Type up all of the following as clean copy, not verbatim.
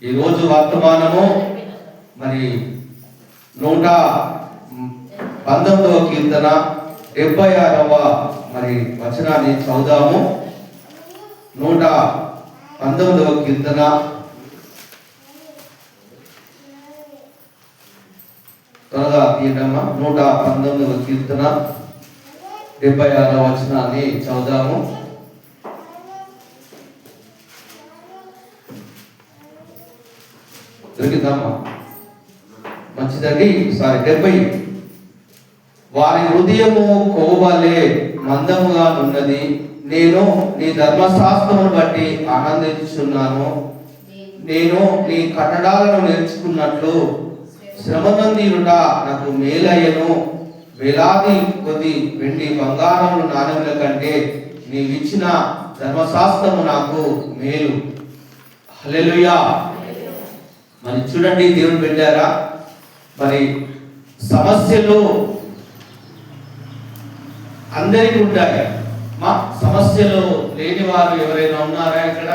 ఈరోజు వర్తమానము మరి 119వ కీర్తన 76వ మరి వచనాన్ని చదువుదాము. 119వ కీర్తన త్వరగా తీయటమ్మా. 119వ కీర్తన 76వ వచనాన్ని చదువుదాము. దొరికిందమ్మా? మంచిదండి. 70. వారి హృదయము కోవలే మందముగా ఉన్నది, నేను నీ ధర్మశాస్త్రమును బట్టి ఆనందించుచున్నాను. నేను నీ కట్టడాలను నేర్చుకున్నట్లు శ్రమనందీనుట నాకు మేలయ్యను. వేలాది కొద్ది వెండి బంగారములు నాణ్యముల కంటే నీవిచ్చిన ధర్మశాస్త్రము నాకు మేలు. హల్లెలూయా. మరి చూడండి దేవుని బిడ్డలారా, మరి సమస్యలు అందరికీ ఉంటాయి. మా సమస్యలు లేని వారు ఎవరైనా ఉన్నారా? ఇక్కడ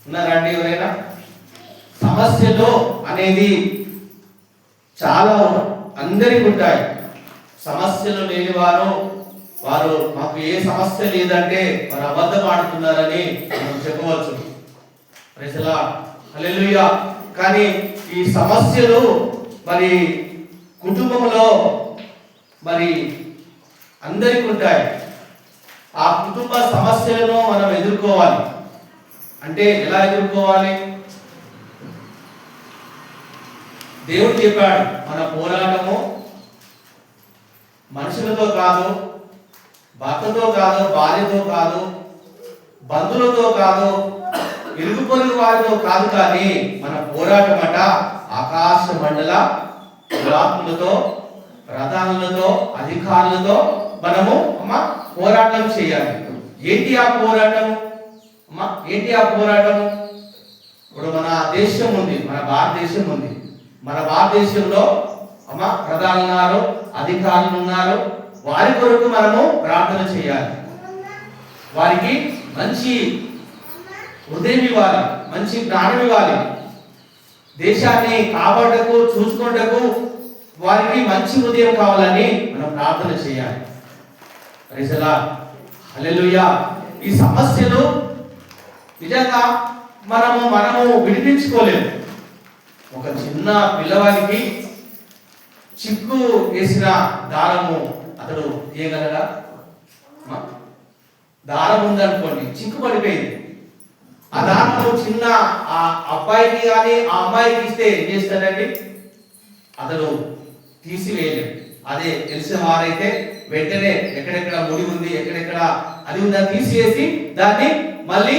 ఉన్నారా అండి ఎవరైనా? సమస్యలు అనేది చాలా అందరికీ ఉంటాయి. సమస్యలు లేని వారు మాకు ఏ సమస్య లేదంటే వారు అబద్ధం ఆడుతున్నారని మనం చెప్పవచ్చు. ప్రజలా హల్లెలూయా. కానీ ఈ సమస్యలు మరి కుటుంబంలో మరి అందరికీ ఉంటాయి. ఆ కుటుంబ సమస్యలను మనం ఎదుర్కోవాలి. అంటే ఎలా ఎదుర్కోవాలి? దేవుడు చెప్పాడు, మన పోరాటము మనుషులతో కాదు, భర్తతో కాదు, భార్యతో కాదు, బంధువులతో కాదు, ఇరుగు పొరుగు వారితో కాదు, కానీ మన పోరాటం అట ఆకాశ మండల దురాత్మలతో, ప్రధానులతో, అధికారులతో మనము పోరాటం చేయాలి. ఏంటి ఆ పోరాటం? ఏంటి ఆ పోరాటం? ఇప్పుడు మన దేశం ఉంది, మన భారతదేశం ఉంది. మన భారతదేశంలో ప్రధానులు ఉన్నారు, అధికారులు ఉన్నారు. వారి కొరకు మనము ప్రార్థన చేయాలి. వారికి మంచి హృదయం ఇవ్వాలి, మంచి జ్ఞానం ఇవ్వాలి. దేశాన్ని కాపాడకు, చూసుకుంటకు వారికి మంచి హృదయం కావాలని మనం ప్రార్థన చేయాలి. ప్రైజ్ హల్లెలూయా. ఈ సమస్యలు నిజంగా మనము విడిపించుకోలేము. ఒక చిన్న పిల్లవాడికి చిక్కు వేసిన దారము అతడు తీయగలడా? దారం ఉందనుకోండి, చిక్కు పడిపోయింది. ఆ దారము చిన్న ఆ అబ్బాయికి కానీ ఆ అమ్మాయికి ఇస్తే ఏం చేస్తాడండి? అతడు తీసివేయలేడు. అదే తెలిసిన వారైతే వెంటనే ఎక్కడెక్కడ ముడి ఉంది, ఎక్కడెక్కడ అది ఉందని తీసివేసి దాన్ని మళ్ళీ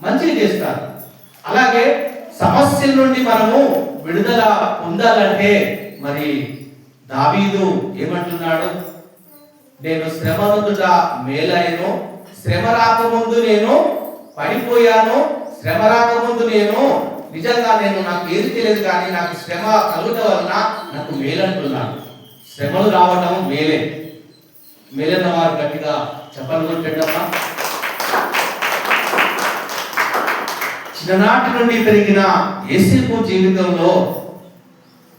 మంచిగా చేస్తారు. అలాగే సమస్యల నుండి మనము విడుదల పొందాలంటే మరి దావీదు ఏమంటున్నాడు? నేను శ్రమ నొందుట మేలయ్యను, శ్రమ రాకముందు నేను పడిపోయాను, శ్రమ రాకముందు నిజంగా నాకు ఏది తెలియదు, కానీ నాకు శ్రమ కలుగుట వలన నాకు మేలంటున్నాను. శ్రమలు రావటం మేలే. మేలన్న వారు గట్టిగా చెప్పలు కొట్టమ్మా. చిన్ననాటి నుండి పెరిగిన యేసేపు జీవితంలో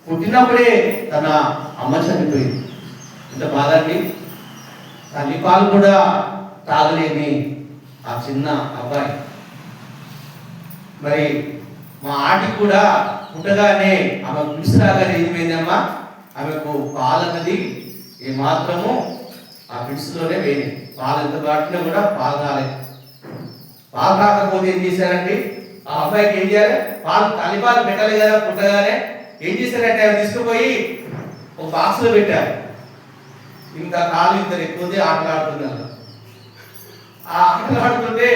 పుట్టినప్పుడే తన అమ్మ చనిపోయింది. ఇంత బాధ అండి. తల్లిపాలు కూడా తాగలేని ఆ చిన్న అబ్బాయి. మరి మా ఆటికి కూడా పుట్టగానే ఆమె పిడుసులాగానే ఏమైందమ్మా, ఆమెకు పాలన్నది ఏమాత్రము ఆ పిడుసులోనే వేయలేదు. పాలు ఎంత పట్టినా కూడా పాలు రాలేదు. పాలు రాకపోతే ఏం చేశారండి? ఆ అబ్బాయికి ఏం చేయాలి? తల్లిపాలు పెట్టాలి కదా. పుట్టగానే ఏం చేశారంటే అవి తీసుకుపోయి ఒక బాక్స్లో పెట్టారు. ఇంకా కాళ్ళు ఇద్దరు ఎక్కువ ఆటలాడుతున్నారు. ఆ ఆటలాడుతుంటే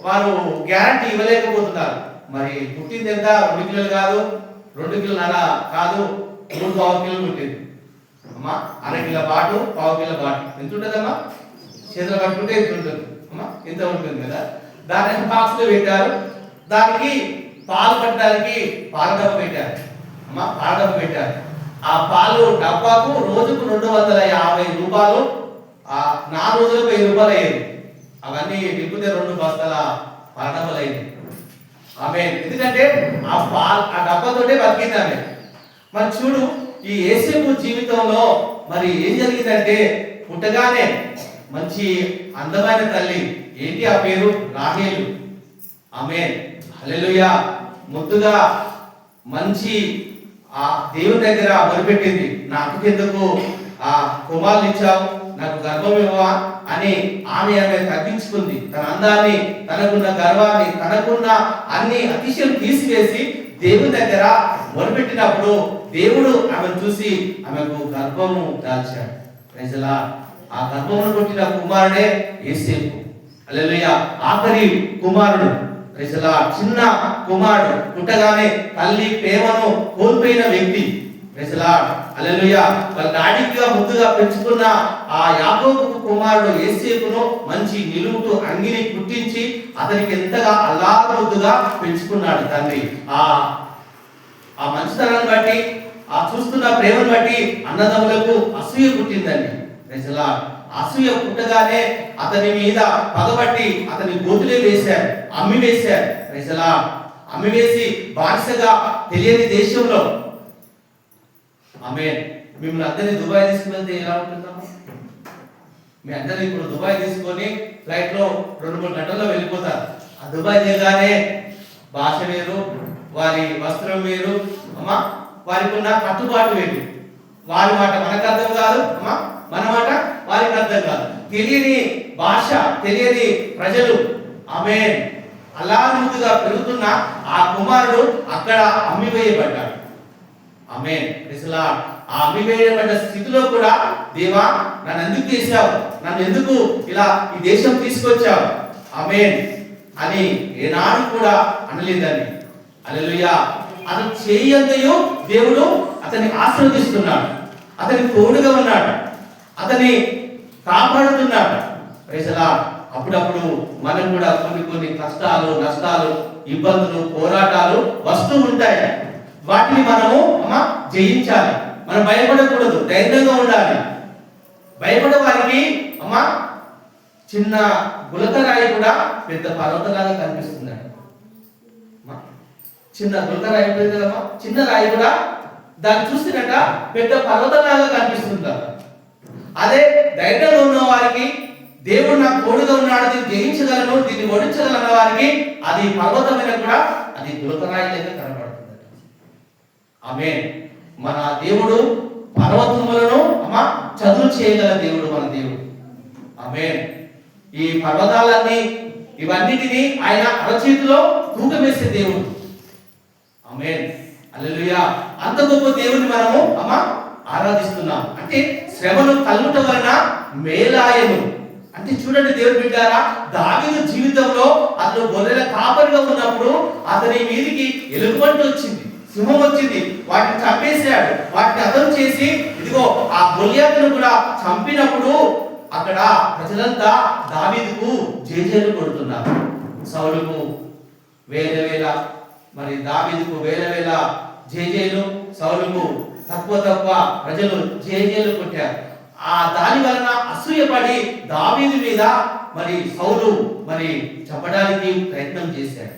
వారు గ్యారంటీ ఇవ్వలేకపోతున్నారు. మరి పుట్టింది ఎంత? 2 కిలోలు కాదు, 2 కిలోన్నర కాదు, 3 కిలోలు పుట్టింది. అమ్మా 1/2 కిలో పాటు, 1/2 కిలో పాటు ఎంత ఉంటుందమ్మా? చేతులు పట్టుకుంటే ఎంత ఉంటుంది అమ్మా? ఎంత ఉంటుంది కదా. దాన్ని బాక్స్లో పెట్టారు. దానికి పాలు కట్టడానికి పాల డబ్బా పెట్టారు. అమ్మా పాల డబ్బా పెట్టారు. ఆ పాలు డబ్బాకు రోజుకు 250 రూపాయలు, 4 రోజులకు 1000 రూపాయలు అయ్యేది. అవన్నీ నింపితే 2 బస్తాల పాల డబ్బాలు అయ్యింది. ఆమె ఎందుకంటే ఆ డబ్బతోటే బతికింది ఆమె. మరి చూడు ఈ యేసేపు జీవితంలో మరి ఏం జరిగిందంటే పుట్టగానే మంచి అందమైన తల్లి, ఏంటి ఆ పేరు? రాహేలు. ఆమె హల్లెలూయా. ముద్దుగా మంచి ఆ దేవుని దగ్గర మొదలుపెట్టింది, నాకు ఎందుకు ఆ కుమారులు ఇచ్చావు, నాకు గర్భం ఇవ్వవా అని ఆమె తగ్గించుకుంది. తన అందాన్ని, తనకున్న గర్వాన్ని, తనకున్న అన్ని అతిశయం తీసివేసి దేవుని దగ్గర మొదలుపెట్టినప్పుడు దేవుడు ఆమెను చూసి ఆమెకు గర్భము దాల్చాడు. ప్రజలా ఆ గర్భమును పుట్టిన కుమారుడే యేసేపు. హల్లెలూయా. ఆఖరి కుమారుడు ప్రజలా, చిన్న కుమారుడు, పుట్టగానే తల్లి ప్రేమను కోల్పోయిన వ్యక్తి. ప్రజలా హల్లెలూయా. వాళ్ళ డాడీగా ముద్దుగా పెంచుకున్న ఆ యాకోబు కుమారుడు యేసేపును మంచి నిలువుటు అంగిని కుట్టించి అతనికి ఎంతగా అల్లారు ముద్దుగా పెంచుకున్నాడు తండ్రి. ఆ మంచితనాన్ని బట్టి, ఆ చూస్తున్న ప్రేమను బట్టి అన్నదమ్ములకు అసూయ పుట్టిందండి. ప్రజలా అసూయ పుట్టగానే అతని మీద పగబట్టి అతని గోతులే వేశారు, అమ్మి వేశారు. ప్రజలా అమ్మి వేసి బానిసగా తెలియని దేశంలో ఆమె మిమ్మల్ని అందరినీ దుబాయ్ తీసుకుని వెళ్తే ఎలా ఉంటుందమ్మా? మీ అందరినీ ఇప్పుడు దుబాయ్ తీసుకొని ఫ్లైట్ లో 2-3 గంటల్లో వెళ్ళిపోతారు. ఆ దుబాయ్ దిగగానే భాష వేరు, వారి వస్త్రం వేరు అమ్మా, వారికి ఉన్న కట్టుబాటు వేరు. వారి మాట మనకు అర్థం కాదు అమ్మా, మన మాట వారికి అర్థం కాదు. తెలియని భాష, తెలియని ప్రజలు. ఆమె అలా ముందుగా పెరుగుతున్న ఆ కుమారుడు అక్కడ అమ్మివేయబడ్డాడు. ఆమె ఆ అమ్మివేయబడ్డ స్థితిలో కూడా దేవా నన్ను ఎందుకు చేశావు, నన్ను ఎందుకు ఇలా ఈ దేశం తీసుకొచ్చావు ఆమె అని ఏనాడు కూడా అనలేదండి. హల్లెలూయా. అతను చేయొద్దయో దేవుడు అతన్ని ఆశీర్వదిస్తున్నాడు, అతని తోడుగా ఉన్నాడు, అతన్ని కాపాడుతున్నాడు. ప్రజలా అప్పుడప్పుడు మనం కూడా కొన్ని కష్టాలు, నష్టాలు, ఇబ్బందులు, పోరాటాలు వస్తూ ఉంటాయి. వాటిని మనము జయించాలి. మనం భయపడకూడదు, ధైర్యంగా ఉండాలి. భయపడే వారికి చిన్న గులకరాయి కూడా పెద్ద పర్వతంలాగా కనిపిస్తుంది. చిన్న గులకరాయి ఉంటుంది కదమ్మా, చిన్న రాయి కూడా దాన్ని చూసినట్ట పెద్ద పర్వతంలాగా కనిపిస్తుంది. అదే ధైర్యంగా ఉన్న వారికి, దేవుడు నాకు తోడుగా ఉన్నాడు, దీన్ని జయించగలను, దీన్ని ఓడించగలన్న వారికి అది పర్వతమైన కూడా అది గులకరాయి లాగా కనబడుతుంది. ఆమె మన దేవుడు పర్వతములను చదువు చేయగల దేవుడు మన దేవుడు. ఆమె ఈ పర్వతాలన్నీ ఇవన్నిటిని ఆయన అరచేతిలో తూకమేసే దేవుడు. ఆమె హల్లెలూయా. అంత గొప్ప దేవుని మనము ఆరాధిస్తున్నాం. అంటే శ్రమను కలుగుట వలన మేలాయను. అంటే చూడండి దేవుని బిడ్డారా, దావీదు జీవితంలో అతను గొర్రెల కాపరిగా ఉన్నప్పుడు అతని మీదికి ఎలుగుబంటి వచ్చింది, సింహం వచ్చింది, వాటిని చంపేశాడు. వాటిని అదం చేసి ఇదిగో ఆ గొల్యాతును కూడా చంపినప్పుడు అక్కడ ప్రజలంతా దావీదుకు జేజేలు కొడుతున్నారు. సౌలుకు వేల మరి దావీదుకు వేల జేజేలు, సౌలుకు తక్కువ ప్రజలు జేజేలు కొట్టారు. ఆ దాని వలన అసూయపడి దావీదు మీద మరి సౌలు మరి చంపడానికి ప్రయత్నం చేశాడు.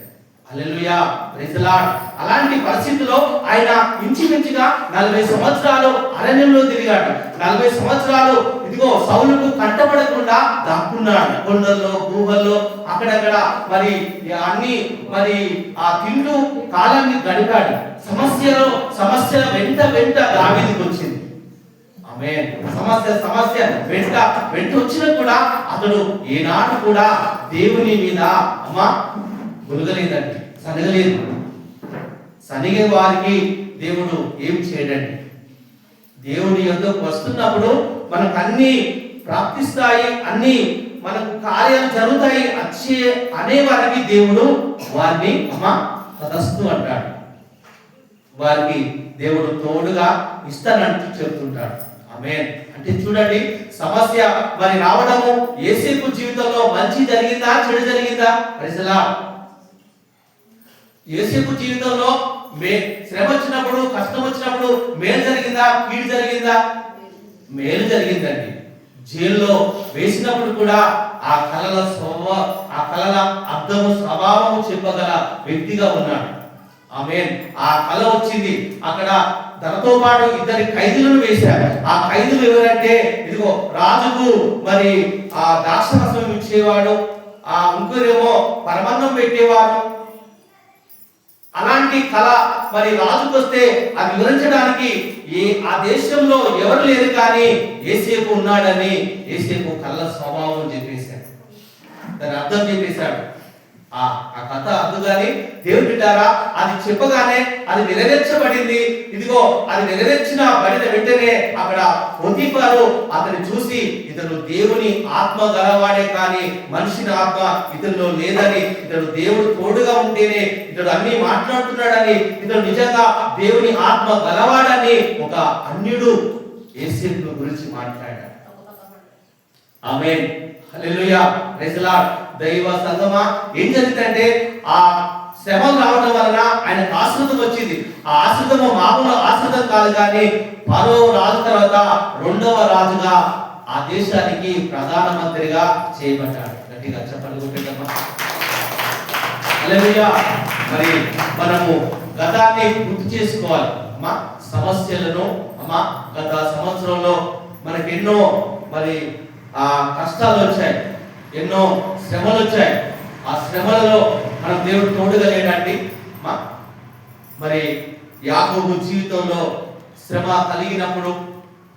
హల్లెలూయా, ప్రైజ్ లార్డ్. అలాంటి పరిస్థితుల్లో ఆయన ఇంచుమించుగా 40 సంవత్సరాలు అరణ్యంలో తిరిగాడు. 40 సంవత్సరాలు ఇదిగో సౌలుకు కంటపడకుండా దాక్కున్నాడు. కొండల్లో, గుహల్లో, అక్కడక్కడ మరి అన్ని మరి ఆ తింటూ కాలాన్ని గడిపాడు. సమస్యల వెంట దావీదుకు వచ్చింది. ఆమేన్. సమస్య వెంట వచ్చినా కూడా అతడు ఏనాడు కూడా దేవుని మీద గురగలేదండి, సనగలేదు. సనిగే వారికి దేవుడు ఏం చేయడండి. దేవుని యొద్దకు వస్తున్నప్పుడు మనకు అన్ని ప్రాప్తిస్తాయి, అన్ని మనకు కార్యాలు జరుగుతాయి అనే వారికి దేవుడు వారిని తదస్తు అంటాడు. వారికి దేవుడు తోడుగా ఇస్తానంటూ చెప్తుంటాడు. ఆమేన్. అంటే చూడండి, సమస్య మరి రావడము యేసేపు జీవితంలో మంచి జరిగిందా, చెడు జరిగిందా? Praise the lord. యేసేపు జీవితంలో శ్రమ వచ్చినప్పుడు, కష్టం వచ్చినప్పుడు మేలు జరిగిందా, కీడు జరిగిందా? మేలు జరిగిందండి. జైల్లో వేసినప్పుడు కూడా ఆ కళల అర్థము స్వభావము చెప్పగల వ్యక్తిగా ఉన్నాడు. ఆమేన్. ఆ కళ వచ్చింది. అక్కడ తనతో పాటు ఇద్దరి ఖైదీలను వేశారు. ఆ ఖైదీలు ఎవరంటే ఇదిగో రాజుకు మరి ఆ ద్రాక్షరసం ఇచ్చేవాడు, ఆ ఇంకొరేమో పరమాన్నం పెట్టేవాడు. అలాంటి కళ మరి రాజుకు వస్తే అది వివరించడానికి ఆ దేశంలో ఎవరు లేరు, కానీ యేసేపు ఉన్నాడని యేసేపు కళ్ళ స్వభావం చెప్పేశాడు, దాని అర్థం చెప్పేశాడు. ఆ కథ అందుగాని దేవుడు బిడ్డారా, అది చెప్పగానే అది నెరవేర్చబడింది. ఇదిగో అది నెరవేర్చబడిన వెంటనే అక్కడ పొతీఫరు అతన్ని చూసి ఇతడు దేవుని ఆత్మ గలవాడే కానీ మనిషిని ఆత్మ ఇతనిలో లేదని, ఇతడు దేవుడు తోడుగా ఉంటేనే ఇతడు అన్ని మాట్లాడుతున్నాడని, ఇతడు నిజంగా దేవుని ఆత్మ గలవాడని ఒక అన్యుడు యేసేపు గురించి మాట్లాడాడు. ఆమేన్. హల్లెలూయా. Praise the Lord. దైవ సంగమా, ఏం జరిగిందంటే ఆ శ్రమలు రావడం వలన ఆయనకు ఆశ్రితం వచ్చింది. ఆ ఆశ్రితము మామూలు ఆశ్రితం కాదు, కానీ ఫరో రాజు తర్వాత రెండవ రాజుగా ఆ దేశానికి ప్రధానమంత్రిగా చేయబడ్డాడు. గట్టిగా చెప్పండి కొట్టేటమ్మా. హల్లెలూయా. మరి మనము గతాన్ని గుర్తు చేసుకోవాలి అమ్మా. సమస్యలను అమ్మా, గత సంవత్సరంలో మనకి ఎన్నో మరి ఆ కష్టాలు వచ్చాయి, ఎన్నో శ్రమలు వచ్చాయి. ఆ శ్రమలలో మనం దేవుడు తోడుగా లేడండి. మరి యాకోబు జీవితంలో శ్రమ కలిగినప్పుడు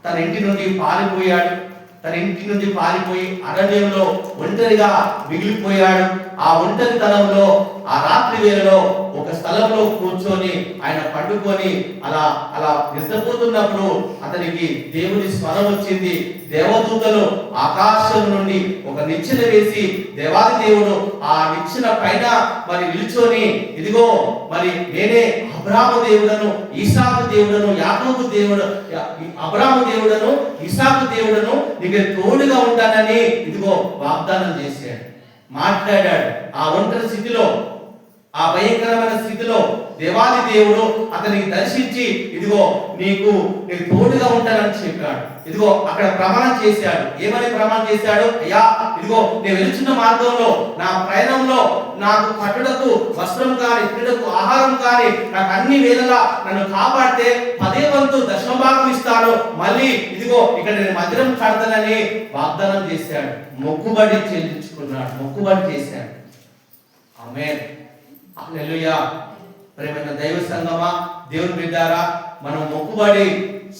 తన ఇంటి నుండి పారిపోయాడు. తన ఇంటి నుండి పారిపోయి అరణ్యంలో ఒంటరిగా మిగిలిపోయాడు. ఆ ఒంటరితనంలో ఆ రాత్రి వేళలో ఒక స్థలంలో కూర్చొని ఆయన పండుకొని అలా అలా నిద్రపోతున్నప్పుడు అతనికి దేవుని స్వరం వచ్చింది. దేవదూతలు ఆకాశం నుండి ఒక నిచ్చెన వేసి దేవాది దేవుడు ఆ నిచ్చెన పైన మరి నిల్చొని, ఇదిగో మరి నేనే అబ్రాహాము దేవుడను, ఇసాకు దేవుడను, యాకోబు దేవుడు, అబ్రాహాము దేవుడను, ఇసాకు దేవుడను, నీకు తోడుగా ఉంటానని ఇదిగో వాగ్దానం చేశాడు, మాట్లాడాడు. ఆ ఒంటరి స్థితిలో, ఆ భయంకరమైన స్థితిలో దేవాది దేవుడు అతనికి దర్శించి ఇదిగో నీకు నేను తోడుగా ఉంటానని చెప్పాడు. ఇదిగో అక్కడ ప్రమాణం చేశాడు. ఏమని ప్రమాణం చేశాడు? అయ్యా, ఇదిగో నేను వెళ్తున్న మార్గంలో నా ప్రయాణంలో నాకు కట్టుటకు వస్త్రం కానీ క్రీడకు ఆహారం కానీ నాకు అన్ని వేళలా నన్ను కాపాడితే 10వ వంతు దశమ భాగం ఇస్తాను. మళ్ళీ ఇదిగో ఇక్కడ నేను మందిరం కడతానని వాగ్దానం చేశాడు. మొక్కుబడి చెల్లించుకున్నాడు, మొక్కుబడి చేశాడు. ఆమేన్. హల్లెలూయా. ప్రియమైన దైవ సంగమా, దేవుని బిడ్డారా, మనం మొక్కుబడి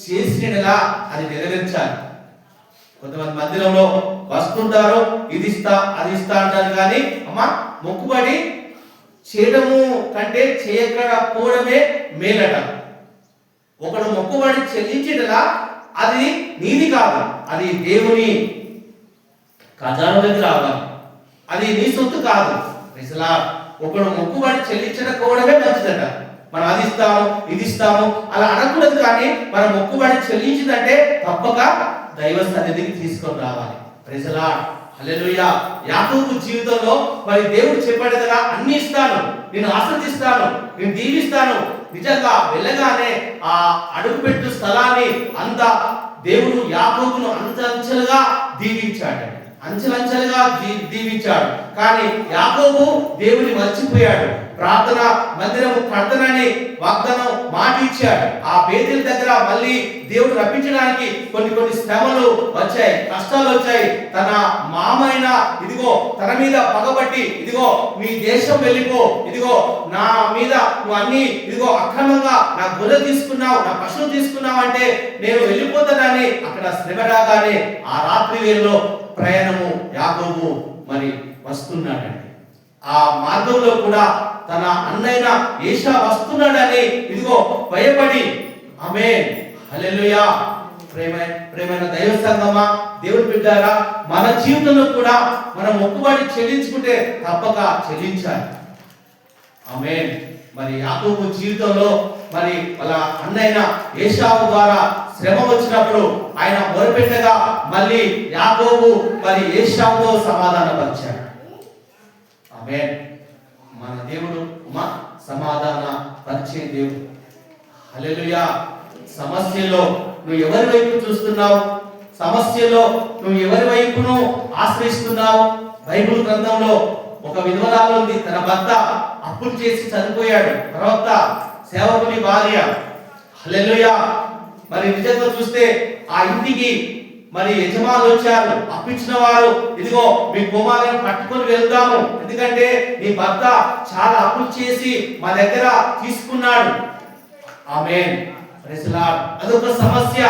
చేసినలా అది నెరవేర్చాలి. కొంతమంది మందిరంలో వస్తుంటారు, ఇది ఇస్తా అది ఇస్తా అంటారు, కానీ అమ్మా మొక్కుబడి చేయడము కంటే చేయకపోవడమే మేలట. ఒకడు మొక్కుబడి చెల్లించేటలా అది నీది కాదు, అది దేవుని ఖజానాలోకి రావాలి, అది నీ సొత్తు కాదు. ఒకడు మొక్కుబడి చెల్లించకపోవడమే మంచిదట. మనం అది ఇస్తాము ఇది ఇస్తాము అలా అనకూడదు, కానీ మనం మొక్కుబడి చెల్లించిందంటే తప్పక దైవ సన్నిధికి తీసుకొని రావాలి. Praise the lord. హల్లెలూయా. యాకోబు జీవితంలో మరి దేవుడు చెప్పాడు కదా, అన్ని ఇస్తాను, నేను ఆశీర్వదిస్తాను, నేను దీవిస్తాను. నిజంగా వెళ్ళగానే ఆ అడుగుపెట్టు స్థలాన్ని అంత దేవుడు యాకోబును అంచెలుగా దీవించాడు, అంచెలంచెలుగా దీవించాడు. కానీ యాకోబు దేవుని మర్చిపోయాడు. ప్రార్థన మందిరము కడతానని వాగ్దానం మాట ఇచ్చాడు. ఆ బేతేలు దగ్గర మళ్ళీ దేవుడు రప్పించడానికి కొన్ని శ్రమలు వచ్చాయి, కష్టాలు వచ్చాయి. తన మామైన ఇదిగో తన మీద పగబట్టి, ఇదిగో నీ దేశం వెళ్ళిపో, ఇదిగో నా మీద నువ్వు అన్ని ఇదిగో అక్రమంగా నా గొర్రె తీసుకున్నావు, నా పశువులు తీసుకున్నావు అంటే నేను వెళ్ళిపోతానని అక్కడ శ్రమ రాగానే ఆ రాత్రి వేళలో ప్రయాణము యాకోబు మరి వస్తున్నాడండి. ఆ మార్గంలో కూడా తన అన్నైన ఏషా వస్తున్నాడని ఇదిగో భయపడి, ఆమేన్. హల్లెలూయా. ప్రేమైన దైవ సంగమా, దేవుని బిడ్డారా, మన జీవితంలో కూడా మనం మొక్కుబడి చెల్లించుకుంటే తప్పక చెల్లించాలి. ఆమేన్. మరి యాకోబు జీవితంలో మరి వాళ్ళ అన్నైన ఏశావు ద్వారా శ్రమ వచ్చినప్పుడు ఆయన మొరపెట్టగా మళ్ళీ యాకోబు మరి ఏశావుతో సమాధానపరిచాడు. ఆమేన్. మన దేవుడు సమాధాన పరిచే దేవుడు. హల్లెలూయా. సమస్యల్లో నువ్వు ఎవరి వైపు చూస్తున్నావు? సమస్యలో నువ్వు ఎవరి వైపును ఆశ్రయిస్తున్నావు? బైబిల్ గ్రంథంలో ఒక విధవరాలు ఉంది, తన భర్త అప్పులు చేసి చనిపోయాడు, ప్రవక్త సేవకుని భార్య. హల్లెలూయా. మరి నిజంగా చూస్తే ఆ ఇంటికి మరి యజమానులు వచ్చారు, అప్పించిన వారు, ఇదిగో మీ కుమారుని పట్టుకొని వెళ్తాము, ఎందుకంటే నీ భర్త చాలా అప్పులు చేసి మా దగ్గర తీసుకున్నాడు. ఆమేన్. Praise the Lord. అదొక సమస్య,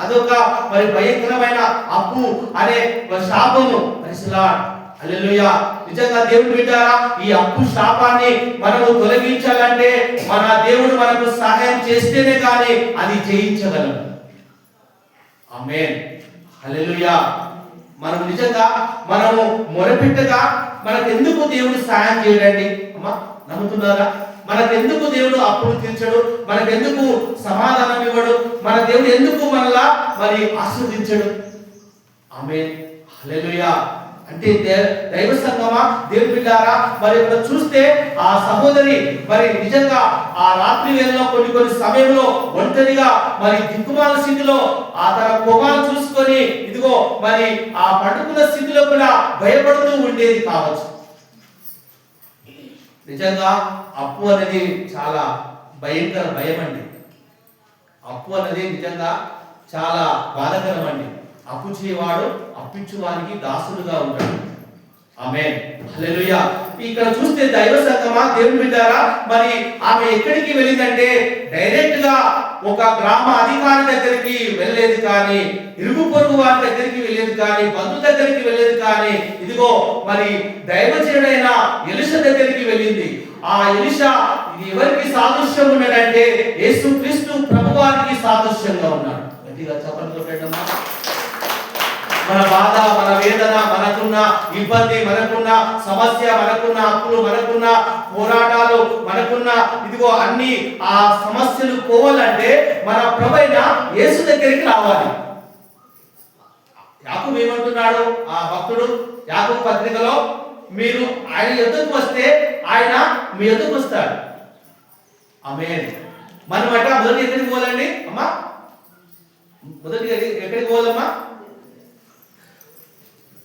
అదొక మరి భయంకరమైన అప్పు అనే శాపము. Praise the lord. హల్లెలూయా. నిజంగా దేవుడు బిడ్డారా, ఈ అప్పు శాపాన్ని మనము తొలగించాలంటే మన దేవుడు మనకు సహాయం చేస్తేనే కానీ అది జయించగలం. ఆమేన్. హల్లెలూయా. మనం నిజంగా మనము మొరపెట్టగా మనకెందుకు దేవుడు సహాయం చేయడండి? అమ్మా నమ్ముతున్నారా? మనకెందుకు దేవుడు అప్పులు తీర్చడు? మనకెందుకు సమాధానం ఇవ్వడు? మన దేవుడు ఎందుకు మనలా మరి ఆశీర్వదించడు? ఆమేన్. హల్లెలూయా. అంటే దైవ సంగమా, దేవుని బిడ్డారా, మరి ఇక్కడ చూస్తే ఆ సహోదరి మరి నిజంగా ఆ రాత్రి వేళలో కొన్ని సమయంలో ఒంటరిగా మరి దిక్కుమాల స్థితిలో ఆ తన కుమారుని చూసుకొని ఇదిగో మరి ఆ పడుకున్న స్థితిలో కూడా భయపడుతూ ఉండేది కావచ్చు. నిజంగా అప్పు అనేది చాలా భయంకర భయం అండి. అప్పు అనేది నిజంగా చాలా బాధాకరం అండి. అప్పు చేయవాడు అప్పించువానికి దాసుడుగా ఉంటాడు. ఆమేన్. హల్లెలూయా. ఇక్కడ చూస్తే దైవ సంగమా, దేవుని బిడ్డారా, మరి ఆమె ఎక్కడికి వెళ్ళిందంటే డైరెక్ట్ గా ఒక గ్రామ అధికారి దగ్గరికి వెళ్ళలేదు కానీ, ఇరుగు పొరుగు వారి దగ్గరికి వెళ్ళేది కానీ, బంధు దగ్గరికి వెళ్ళేది కానీ, ఇదిగో మరి దైవజనుడైన ఎలీషా దగ్గరికి వెళ్ళింది. ఆ ఎలీషా ఎవరికి సాదృశ్యం ఉన్నాడంటే యేసుక్రీస్తు ప్రభువారికి సాదృశ్యంగా ఉన్నాడు. గట్టిగా చప్పట్లు కొట్టండమ్మా. మన బాధ, మన వేదన, మనకున్న ఇబ్బంది, మనకున్న సమస్య, మనకున్న అప్పులు, మనకున్న పోరాటాలు, మనకున్న ఇదిగో అన్ని ఆ సమస్యలు పోవాలంటే మన ప్రభువైన యేసు దగ్గరికి రావాలి. యాకోబు ఏమంటున్నాడు ఆ భక్తుడు యాకోబు పత్రికలో, మీరు ఆయన యొద్దకు వస్తే ఆయన మీ యొద్దకు వస్తాడు. ఆమేన్. మనమట మొదటి ఎక్కడికి పోవాలండి అమ్మా? మొదటిగా ఎక్కడికి పోవాలమ్మా?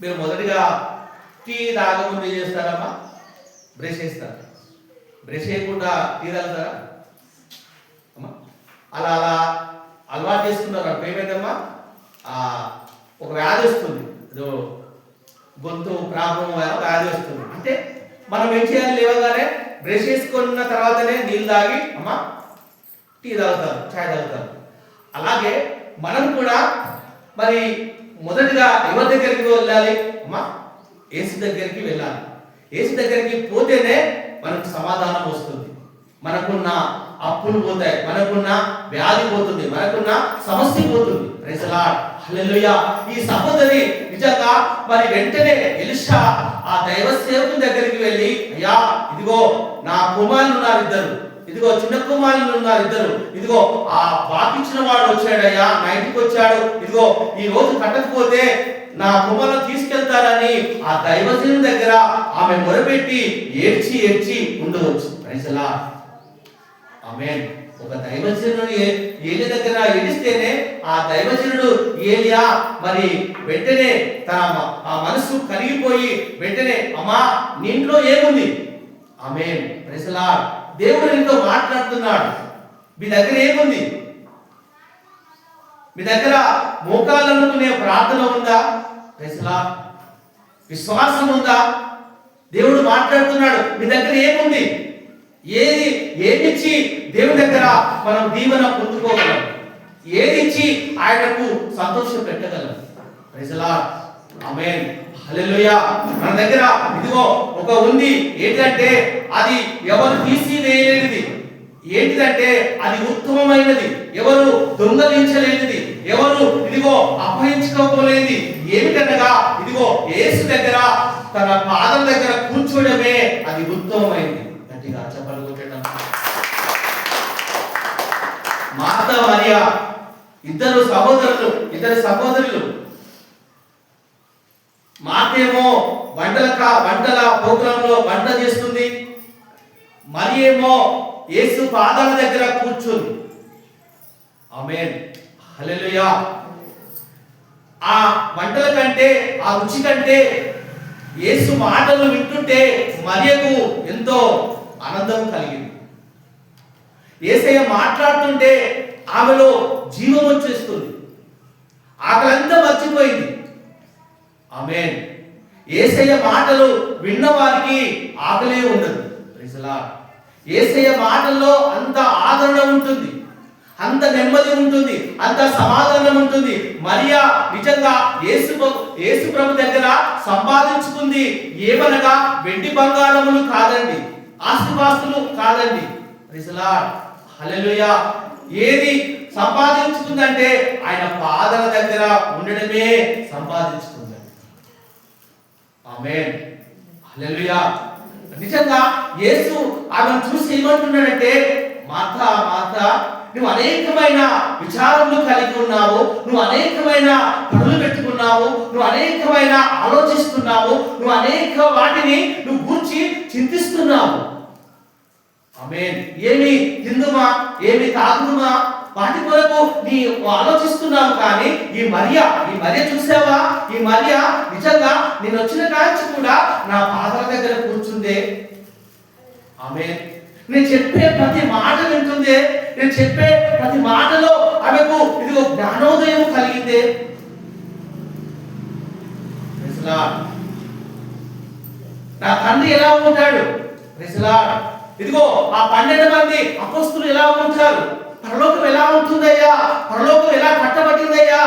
మీరు మొదటిగా టీ తాగముందు ఏం చేస్తారమ్మా? బ్రష్ చేస్తారు. బ్రష్ చేయకుండా టీ తాగుతారా అమ్మా? అలా అలా అలవాటు చేసుకున్నారు అనుకో ఏమైందమ్మా, ఒక వ్యాధి వస్తుంది, ఏదో గొంతు ప్రాబ్లం వ్యాధి వస్తుంది. అంటే మనం ఏం చేయాలి? లేవగానే బ్రష్ చేసుకున్న తర్వాతనే నీళ్ళు తాగి అమ్మా టీ తాగుతారు, చాయ్ తాగుతారు. అలాగే మనం కూడా మరి మొదటిగా ఎవరి దగ్గరికి వెళ్ళాలి అమ్మా? యేసు దగ్గరికి వెళ్ళాలి. యేసు దగ్గరికి పోతేనే మనకు సమాధానం వస్తుంది, మనకున్న అప్పులు పోతాయి, మనకున్న వ్యాధి పోతుంది, మనకున్న సమస్య పోతుంది. Praise the lord. హల్లెలూయా. ఈ సహోదరి నిజంగా మరి వెంటనే ఎలీషా ఆ దైవ సేవకుని దగ్గరికి వెళ్ళి, అయ్యా ఇదిగో నా కుమారులు ఉన్నారు ఇద్దరు, ఇదిగో చిన్న కుమారులు ఉన్నారు ఇద్దరు, ఇదిగో ఆ బాకిచ్చిన వాడు వచ్చాడయ్యా, నా ఇంటికి వచ్చాడు, ఇదిగో ఈ రోజు కట్టకపోతే నా కుమారులు తీసుకెళ్తారని ఆ దైవజనుని దగ్గర ఆమె మొరపెట్టి ఏడ్చి ఏడ్చి ఉండవచ్చు. Praise the lord. ఆమేన్. ఒక దైవజనుడు ఏలి దగ్గర ఏడిస్తేనే ఆ దైవజనుడు ఏలియా మరి వెంటనే తన ఆ మనసు కరిగిపోయి వెంటనే అమ్మా నీ ఇంట్లో ఏముంది? ఆమేన్. Praise the Lord. దేవుడు నీతో మాట్లాడుతున్నాడు. మీ దగ్గర ఏముంది? మీ దగ్గర మోకాళ్ళనుకునే ప్రార్థన ఉందా? Praise the Lord. విశ్వాసం ఉందా? దేవుడు మాట్లాడుతున్నాడు. మీ దగ్గర ఏముంది? ఏదిచ్చి దేవుని దగ్గర మనం దీవెన పొందుకోగలం? ఏదిచ్చి ఆయనకు సంతోషం పెట్టగలం? Praise the lord. ఆమేన్. హల్లెలూయా. మన దగ్గర ఇదిగో ఒక ఉంది, ఏంటంటే అది ఎవరు తీసివేయలేనిది, ఏంటిదంటే అది ఉత్తమమైనది, ఎవరు దొంగలించలేనిది, ఎవరు ఇదిగో అపహరించుకోలేనిది ఏమిటనగా ఇదిగో యేసు దగ్గర తన పాదం దగ్గర కూర్చోవడమే అది ఉత్తమమైనది. గట్టిగా చెప్పలు కొట్టడం. మార్తా మరియా ఇద్దరు సహోదరులు. మార్తేమో వంటల ప్రోగ్రాంలో వంట చేస్తుంది, మరి ఏమో యేసు పాదాల దగ్గర కూర్చుంది. ఆమేన్. హల్లెలూయా. ఆ వంటల కంటే, ఆ రుచి కంటే యేసు మాటలు వింటుంటే మరియకు ఎంతో ఆనందం కలిగింది. యేసయ్య మాట్లాడుతుంటే ఆమెలో జీవం వచ్చేస్తుంది. ఆకలంతా మర్చిపోయింది. ఆమేన్. యేసయ్య మాటలు విన్న వారికి ఆకలే ఉండదు. Praise the lord. యేసయ్య మాటల్లో అంత ఆదరణ ఉంటుంది, అంత నెమ్మది ఉంటుంది, అంత సమాధానం ఉంటుంది. మరియా నిజంగా యేసు ప్రభు దగ్గర సంపాదించుకుంది ఏమనగా వెండి బంగారములు కాదండి, ఆస్తిపాస్తులు కాదండి. Praise the lord. హల్లెలూయా. ఏది సంపాదించుకుందంటే ఆయన పాదాల దగ్గర ఉండడమే సంపాదించుకుంది. ఆమేన్. హల్లెలూయా. నిజంగా యేసు ఆమెను చూసి ఏమంటున్నాడంటే, మార్తా మార్తా, నువ్వు అనేకమైన విచారములు కలిగి ఉన్నావు, నువ్వు అనేకమైన పనులు పెట్టుకున్నావు, నువ్వు అనేకమైన ఆలోచిస్తున్నావు, నువ్వు అనేక వాటిని నువ్వు గూర్చి చింతిస్తున్నావు. ఆమేన్. ఏమి తిందుమా, ఏమి తాగుదుమా, వాటి కొరకు నీ ఆలోచిస్తున్నావు. కానీ ఈ మరియ చూసావా? ఈ మరియ నిజంగా నేను వచ్చిన కాంచి కూడా నా పాదాల దగ్గర కూర్చుందే. ఆమేన్. నేను చెప్పే ప్రతి మాట వింటుందే. నేను చెప్పే ప్రతి మాటలో ఆమెకు ఇదిగో జ్ఞానోదయం కలిగిందే. Praise the lord. నా తండ్రి ఎలా ఉంటాడు? Praise the Lord. ఇదిగో ఆ 12 మంది అపోస్తలులు ఎలా ఉంటారు? పరలోకం ఎలా ఉంటుందయ్యా? పరలోకం ఎలా కట్టబడిందయ్యా?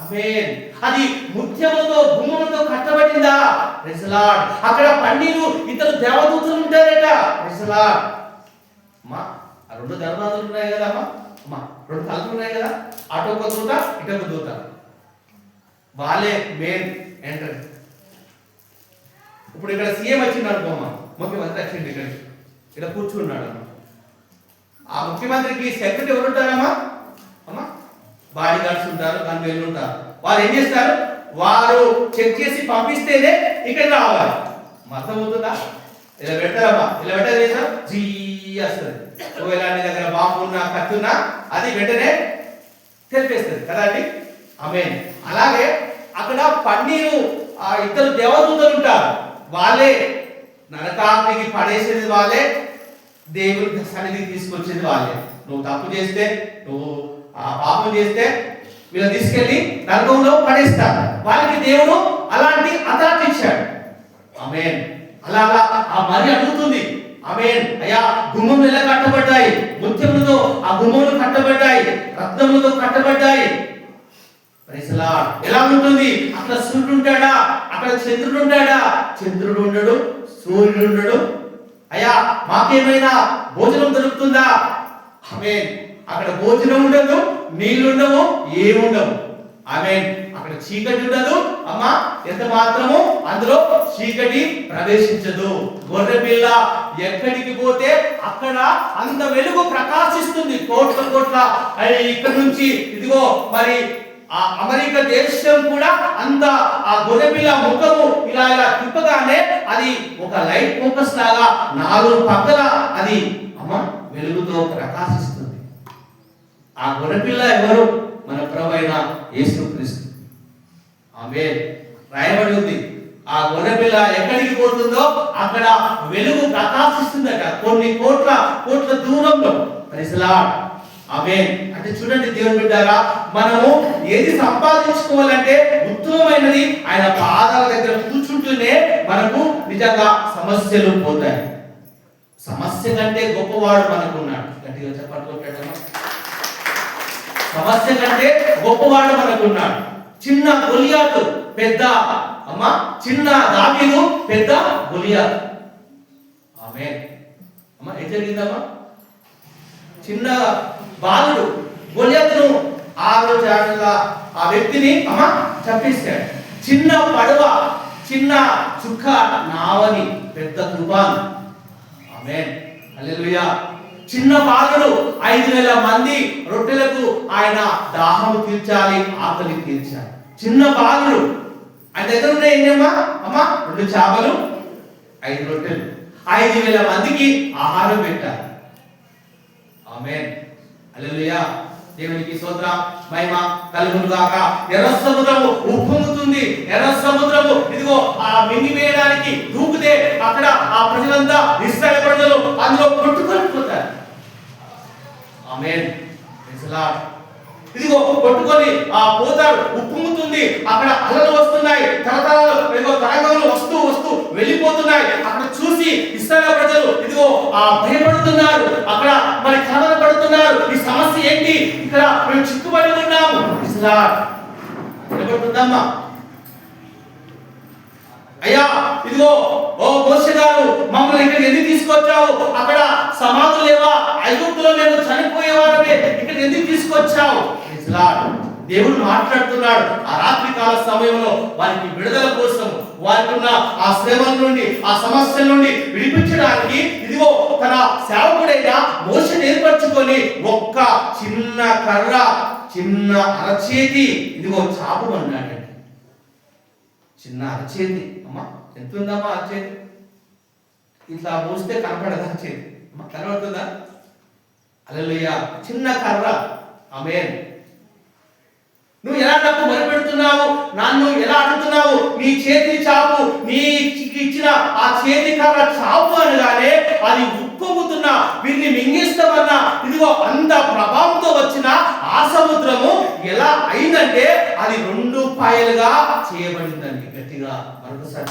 ఆమేన్. అది ముత్యములతో భూములతో కట్టబడిందా? Praise the Lord. అక్కడ 12 ఇద్దరు దేవదూతలు ఉంటారట. Praise the Lord. అమ్మా, ఆ 2 దర్వాజాలు ఉన్నాయి కదా అమ్మా, 2 తలుపులు ఉన్నాయి కదా, అటు ఒక దూత, ఇటు ఒక దూత. వాళ్ళే మెయిన్ ఎంట్రన్స్. ఇప్పుడు ఇక్కడ సీఎం వచ్చింది అనుకోమ్మా, ముఖ్యమంత్రి వచ్చింది ఇక్కడ కూర్చున్నాడు అమ్మా. ఆ ముఖ్యమంత్రికి సెక్రటరీ ఎవరు ఉంటారమ్మా? అమ్మా, బాడీ గార్డ్స్ ఉంటారు, కన్వీనర్లు ఉంటారు. వాళ్ళు ఏం చేస్తారు? వారు చెక్ చేసి పంపిస్తేనే ఇక్కడ రావాలి. అర్థమవుతుందా? ఇలా పెడతారమ్మా, ఇలా పెట్టారు జీ వస్తుంది. ఒకవేళ నీ దగ్గర బాంబు ఉన్నా, కత్తి ఉన్నా అది వెంటనే తెలిపేస్తుంది కదా అండి. ఆమేన్. అలాగే అక్కడ 12 ఇద్దరు దేవదూతలు ఉంటారు. వాళ్ళే నరకాగ్నికి పడేసేది వాళ్ళే, దేవుని సన్నిధికి తీసుకొచ్చేది వాళ్ళే. నువ్వు తప్పు చేస్తే, నువ్వు పాపం చేస్తే వీళ్ళని తీసుకెళ్లి నరకంలో పడేస్తారు. వాళ్ళకి దేవుడు అలాంటి అథారిటీ ఇచ్చాడు. ఆమేన్. అలా ఆ మరి అడుగుతుంది. ఆమేన్. అయ్యా, గుమ్మములు ఎలా కట్టబడ్డాయి? ముత్యములతో ఆ గుమ్మములు కట్టబడ్డాయి, రత్నములతో కట్టబడ్డాయి. Praise the Lord. ఎలా ఉంటుంది? అక్కడ సూర్యుడు ఉంటాడా? అక్కడ చంద్రుడు ఉంటాడా? చంద్రుడు ఉండడు, సూర్యుడు ఉండడు. అయ్యా, మాకేమైనా భోజనం దొరుకుతుందా? ఆమేన్. అక్కడ భోజనం ఉండదు, నీళ్లు ఉండవు, ఏముండవు. ఆమేన్. అక్కడ చీకటి ఉండదు అమ్మా, ఎంత మాత్రము అందులో చీకటి ప్రవేశించదు. గొర్రె పిల్ల ఎక్కడికి పోతే అక్కడ అంత వెలుగు ప్రకాశిస్తుంది. కోట్ల కోట్ల ఇక్కడ నుంచి ఇదిగో మరి ఆ అమెరికా దేశం కూడా అంత ఆ గొర్రె పిల్ల ముఖము ఇలా ఇలా తిప్పగానే అది ఒక లైట్ ఫోకస్ లాగా 4 పక్కల అది అమ్మ వెలుగుతో ప్రకాశిస్తుంది. ఆ గొర్రె పిల్ల ఎవరు? మన ప్రభువైన యేసుక్రీస్తు. ఆమేన్. రాయబడి ఉంది, ఆ గొర్రె పిల్ల ఎక్కడికి పోతుందో అక్కడ వెలుగు ప్రకాశిస్తుందట, కొన్ని కోట్ల దూరంలో. Praise the lord. ఆమేన్. అంటే చూడండి దేవుని బిడ్డారా, మనము ఏది సంపాదించుకోవాలంటే ఉత్తమమైనది ఆయన పాదాల దగ్గర కూర్చుంటూనే మనకు నిజంగా సమస్యలు పోతాయి. సమస్య కంటే గొప్పవాడు మనకున్నాడు. గట్టిగా చెప్పట్టుకుంటాడమ్మా. సమస్య కంటే గొప్పవాడు మనకున్నాడు. చిన్న గొలియాతు పెద్ద అమ్మా, చిన్న దావీదు పెద్ద గొలియాతు. ఆమేన్. అమ్మా, ఏం జరిగిందమ్మా? చిన్న బాలుడు గొలియాతును ఆ వ్యక్తిని అమ్మా చంపేశాడు. చిన్న పడవ, చిన్న చుక్క నావని పెద్ద తుఫాను. ఆమేన్. హల్లెలూయా. చిన్న బాలుడు 5,000 మంది రొట్టెలకు ఆయన దాహం తీర్చాలి, ఆకలి తీర్చాలి. చిన్న బాలుడు ఆయన దగ్గర ఉన్నాయి ఏంటమ్మా? అమ్మా 2 చేపలు 5 రొట్టెలు, 5,000 మందికి ఆహారం పెట్టాలి. ఆమేన్. హల్లెలూయా. దేవునికి స్తోత్రం మహిమ కలుగును గాక. ఎర్ర సముద్రము ఉప్పొంగుతుంది. ఎర్ర సముద్రము ఇదిగో ఆ మింగివేయడానికి దూకితే అక్కడ ఆ ప్రజలంతా ఇశ్రాయేలు ప్రజలు అందులో కొట్టుకొని పోతారు. ఆమేన్. Praise the Lord. ఇదిగో కొట్టుకొని ఆ పోతారు. ఉప్పొంగుతుంది. అక్కడ అలలు వస్తున్నాయి. తరతరాలు ఇదిగో తరంగములు వస్తూ వస్తూ వెళ్ళిపోతున్నాయి. అక్కడ చూసి ఇశ్రాయేలు ప్రజలు ఇదిగో ఆ భయపడుతున్నారు. అక్కడ మరి కలవర పడుతున్నారు. ఈ సమస్య ఏంటి? ఇక్కడ మేము చిక్కుబడి ఉన్నాము. Praise the Lord. నిలబడుతుందమ్మా. అయ్యా ఇదిగో ఓ మోషే గారు మమ్మల్ని ఇక్కడ ఎందుకు తీసుకొచ్చావు? అక్కడ సమాధులు లేవా? ఐగుప్తులో మేము చనిపోయేవారమే, ఇక్కడ ఎందుకు తీసుకొచ్చావు? దేవుడు మాట్లాడుతున్నాడు. ఆ రాత్రి కాల సమయంలో వారికి విడుదల కోసం, వారికి ఉన్న ఆ శ్రమల నుండి, ఆ సమస్యల నుండి విడిపించడానికి ఇదిగో తన సేవకుడైన మోషేని ఏర్పరచుకొని ఒక్క చిన్న కర్ర, చిన్న అరచేతి ఇదిగో చాపు అన్నాడు. చిన్న అరచేతి. అమ్మా ఎంత ఉందమ్మా అరచేతి? ఇట్లా మోస్తే కనపడదా అరచేతి? అమ్మా కనబడుతుందా? హల్లెలూయా. చిన్న కర్ర. ఆమేన్. నువ్వు ఎలా నాకు మొరపెడుతున్నావు? నన్ను ఎలా అడుగుతున్నావు? నీ చేతి చాపు, నీ ఇచ్చిన ఆ చేతి కర్ర చాపు అనగానే అది ఉప్పొంగుతున్న వీరిని మింగేస్తామన్నా ఇదిగో అంత ప్రభావంతో వచ్చిన ఆ సముద్రము ఎలా అయిందంటే అది 2 పాయలుగా చేయబడిందండి. గట్టిగా మరొకసారి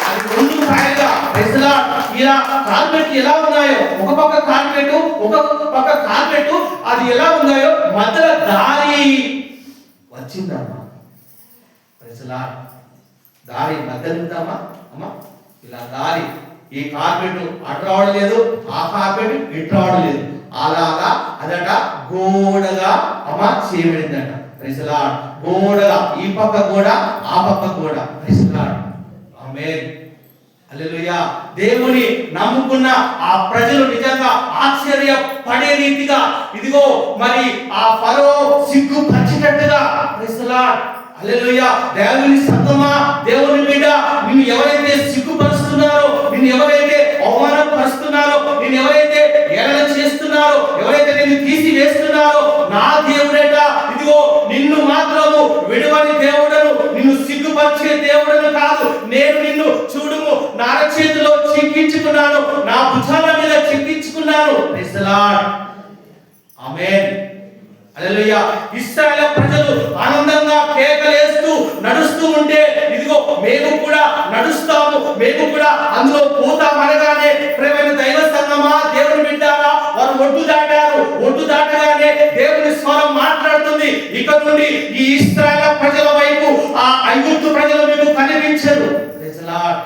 అది 2 పాయలుగా. ఇలా కార్పెట్ ఎలా ఉన్నాయో, ఒక పక్క కార్పెట్, ఒక పక్క కార్పెట్ అది ఎలా ఉన్నాయో మధ్యలో దారి వచ్చిందమ్మా. దారి మధ్యలో ఉందమ్మా. అమ్మా ఇలా దారి, ఈ కార్పెట్ అటు రావడం లేదు, ఆ కార్పెట్ ఇటు రావడం లేదు. అలాగా అదట గోడగా అమ్మ చేయబడిందట. Praise lord. గోడగా, ఈ పక్క గోడ, ఆ పక్క గోడ. Praise Lord. ఆమేన్. హల్లెలూయా. దేవుని నమ్ముకున్న ఆ ప్రజలు నిజంగా ఆశ్చర్యపడే రీతిగా ఇదిగో మరి ఆ ఫరో సిగ్గుపరిచేటట్టుగా. Praise lord. హల్లెలూయా. దేవుని సంగమా, దేవుని బిడ్డ, నిన్ను ఎవరైతే సిగ్గుపరుస్తున్నారో, నిన్ను ఎవరైతే అవమానపరుస్తున్నారో, నిన్ను ఎవరైతే ఏళన చేస్తున్నారో, ఎవరైతే నిన్ను తీసివేస్తున్నారో, నా దేవుడేట ఇదిగో నిన్ను మాత్రము విడువని దేవుడను, నిన్ను సిగ్గుపరిచే దేవుడను కాదు. నేను నిన్ను చూడుము నా అరచేతిలో చిక్కించుకున్నాను, నా భుజాల మీద చిక్కించుకున్నాను. Praise the lord. ఆమేన్. హల్లెలూయా. ఇశ్రాయేలు ప్రజలు ఆనందంగా కేకలేస్తూ నడుస్తూ ఉంటే ఇదిగో మేము కూడా నడుస్తాము, మేము కూడా అందులో పోతాం అనగానే ప్రియమైన దైవ సంగమా, దేవుని బిడ్డారా, వారు ఒడ్డు దాటారు. ఒడ్డు దాటగానే దేవుని స్వరం మాట్లాడుతుంది. ఇక నుండి ఈ ఇశ్రాయేలు ప్రజల వైపు ఆ ఐగుప్తు ప్రజలు మీకు కనిపించరు. Praise the lord.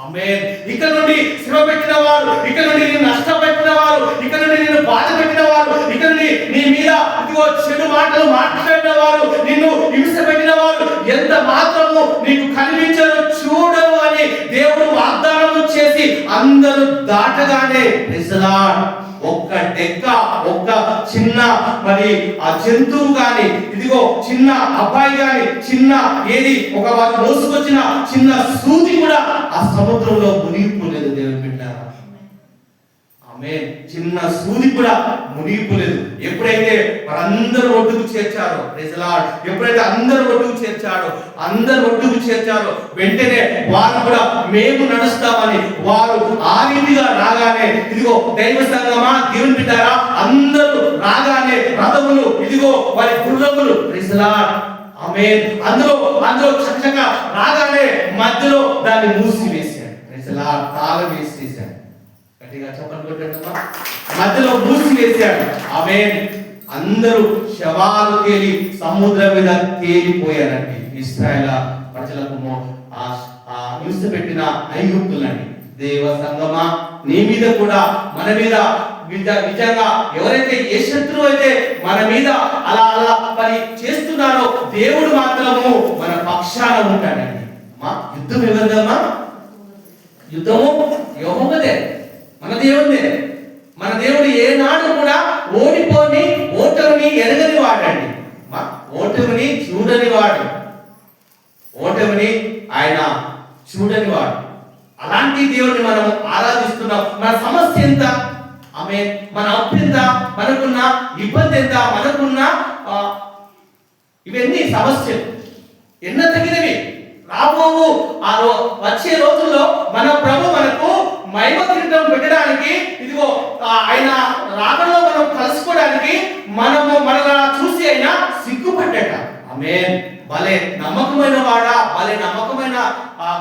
ఆమేన్. ఇక నుండి శ్రమ పెట్టిన వారు, ఇక నుండి నిన్ను నష్టపెట్టిన వారు, ఇక నుండి నిన్ను బాధ పెట్టిన వారు, ఇక నుండి నీ మీద ఇదిగో చెడు మాటలు మాట్లాడిన వారు, నిన్ను హింస పెట్టిన వారు ఎంత మాత్రము నీకు కనిపించరు, చూడరు అని దేవుడు వాగ్దానం చేసి అందరూ దాటగానే ప్రైజ్ ది లార్డ్ ఒక్క డెక్క, ఒక్క చిన్న మరి ఆ జంతువు గాని, ఇదిగో చిన్న అబ్బాయి గాని, చిన్న ఏది ఒక వారు మోసుకొచ్చిన చిన్న సూది కూడా ఆ సముద్రంలో మునిగిపోలేదు. దేవుని బిడ్డారా. ఆమేన్. చిన్న సూది కూడా మునిగిపోలేదు. ఎప్పుడైతే వారందరూ ఒడ్డుకు చేర్చారో, ప్రైజ్ ది లార్డ్, ఎప్పుడైతే అందరూ ఒడ్డుకు చేర్చారో, అందరూ ఒడ్డుకు చేర్చారో వెంటనే వారు కూడా మేము నడుస్తామని వారు ఆ రీతిగా రాగానే ఇదిగో దైవ సంగమా, దేవుని బిడ్డారా, అందరూ రాగానే రథములు ఇదిగో వారి గుర్రములు. Praise the lord. ఆమేన్. అందులో చక్కగా రాగానే మధ్యలో దాన్ని మూసివేశాడు. Praise the lord. తాళం వేసేసాడు. గట్టిగా చెప్పండి కొట్టండమ్మా. మధ్యలో మూసివేశాడు. ఆమేన్. అందరూ శవాలు తేలి సముద్రం మీద తేలిపోయారండి. ఇశ్రాయేలు ప్రజలకు హింస పెట్టిన ఐగుప్తులండి. దేవ సంగమా, నీ మీద కూడా మన మీద నిజంగా ఎవరైతే ఏ శత్రువు అయితే మన మీద అలా మరి చేస్తున్నారో దేవుడు మాత్రము మన పక్షాన ఉంటాడండి. యుద్ధం ఎవరిదమ్మా? యుద్ధము యెహోవాదే, మన దేవుడే. మన దేవుడు ఏనాడు కూడా ఓటమిని ఎరగని వాడండి. ఓటమిని చూడని వాడు, ఓటమిని ఆయన చూడని వాడు. అలాంటి దేవుడిని మనం ఆరాధిస్తున్నాం. మన సమస్య ఎంత? ఆమె మన అప్పు ఎంత, మనకున్న ఇబ్బంది ఎంత, మనకున్న ఇవన్నీ సమస్యలు ఎన్న తగినవి. రాబోవు వచ్చే రోజుల్లో మన ప్రభు మనకు మహిమ కిరీటం పెట్టడానికి, ఇదిగో ఆయన రాకడలో మనం కలుసుకోవడానికి మనలా చూసి అయినా సిగ్గుపడ్డట. ఆమేన్. భలే నమ్మకమైన వాడా, భలే నమ్మకమైన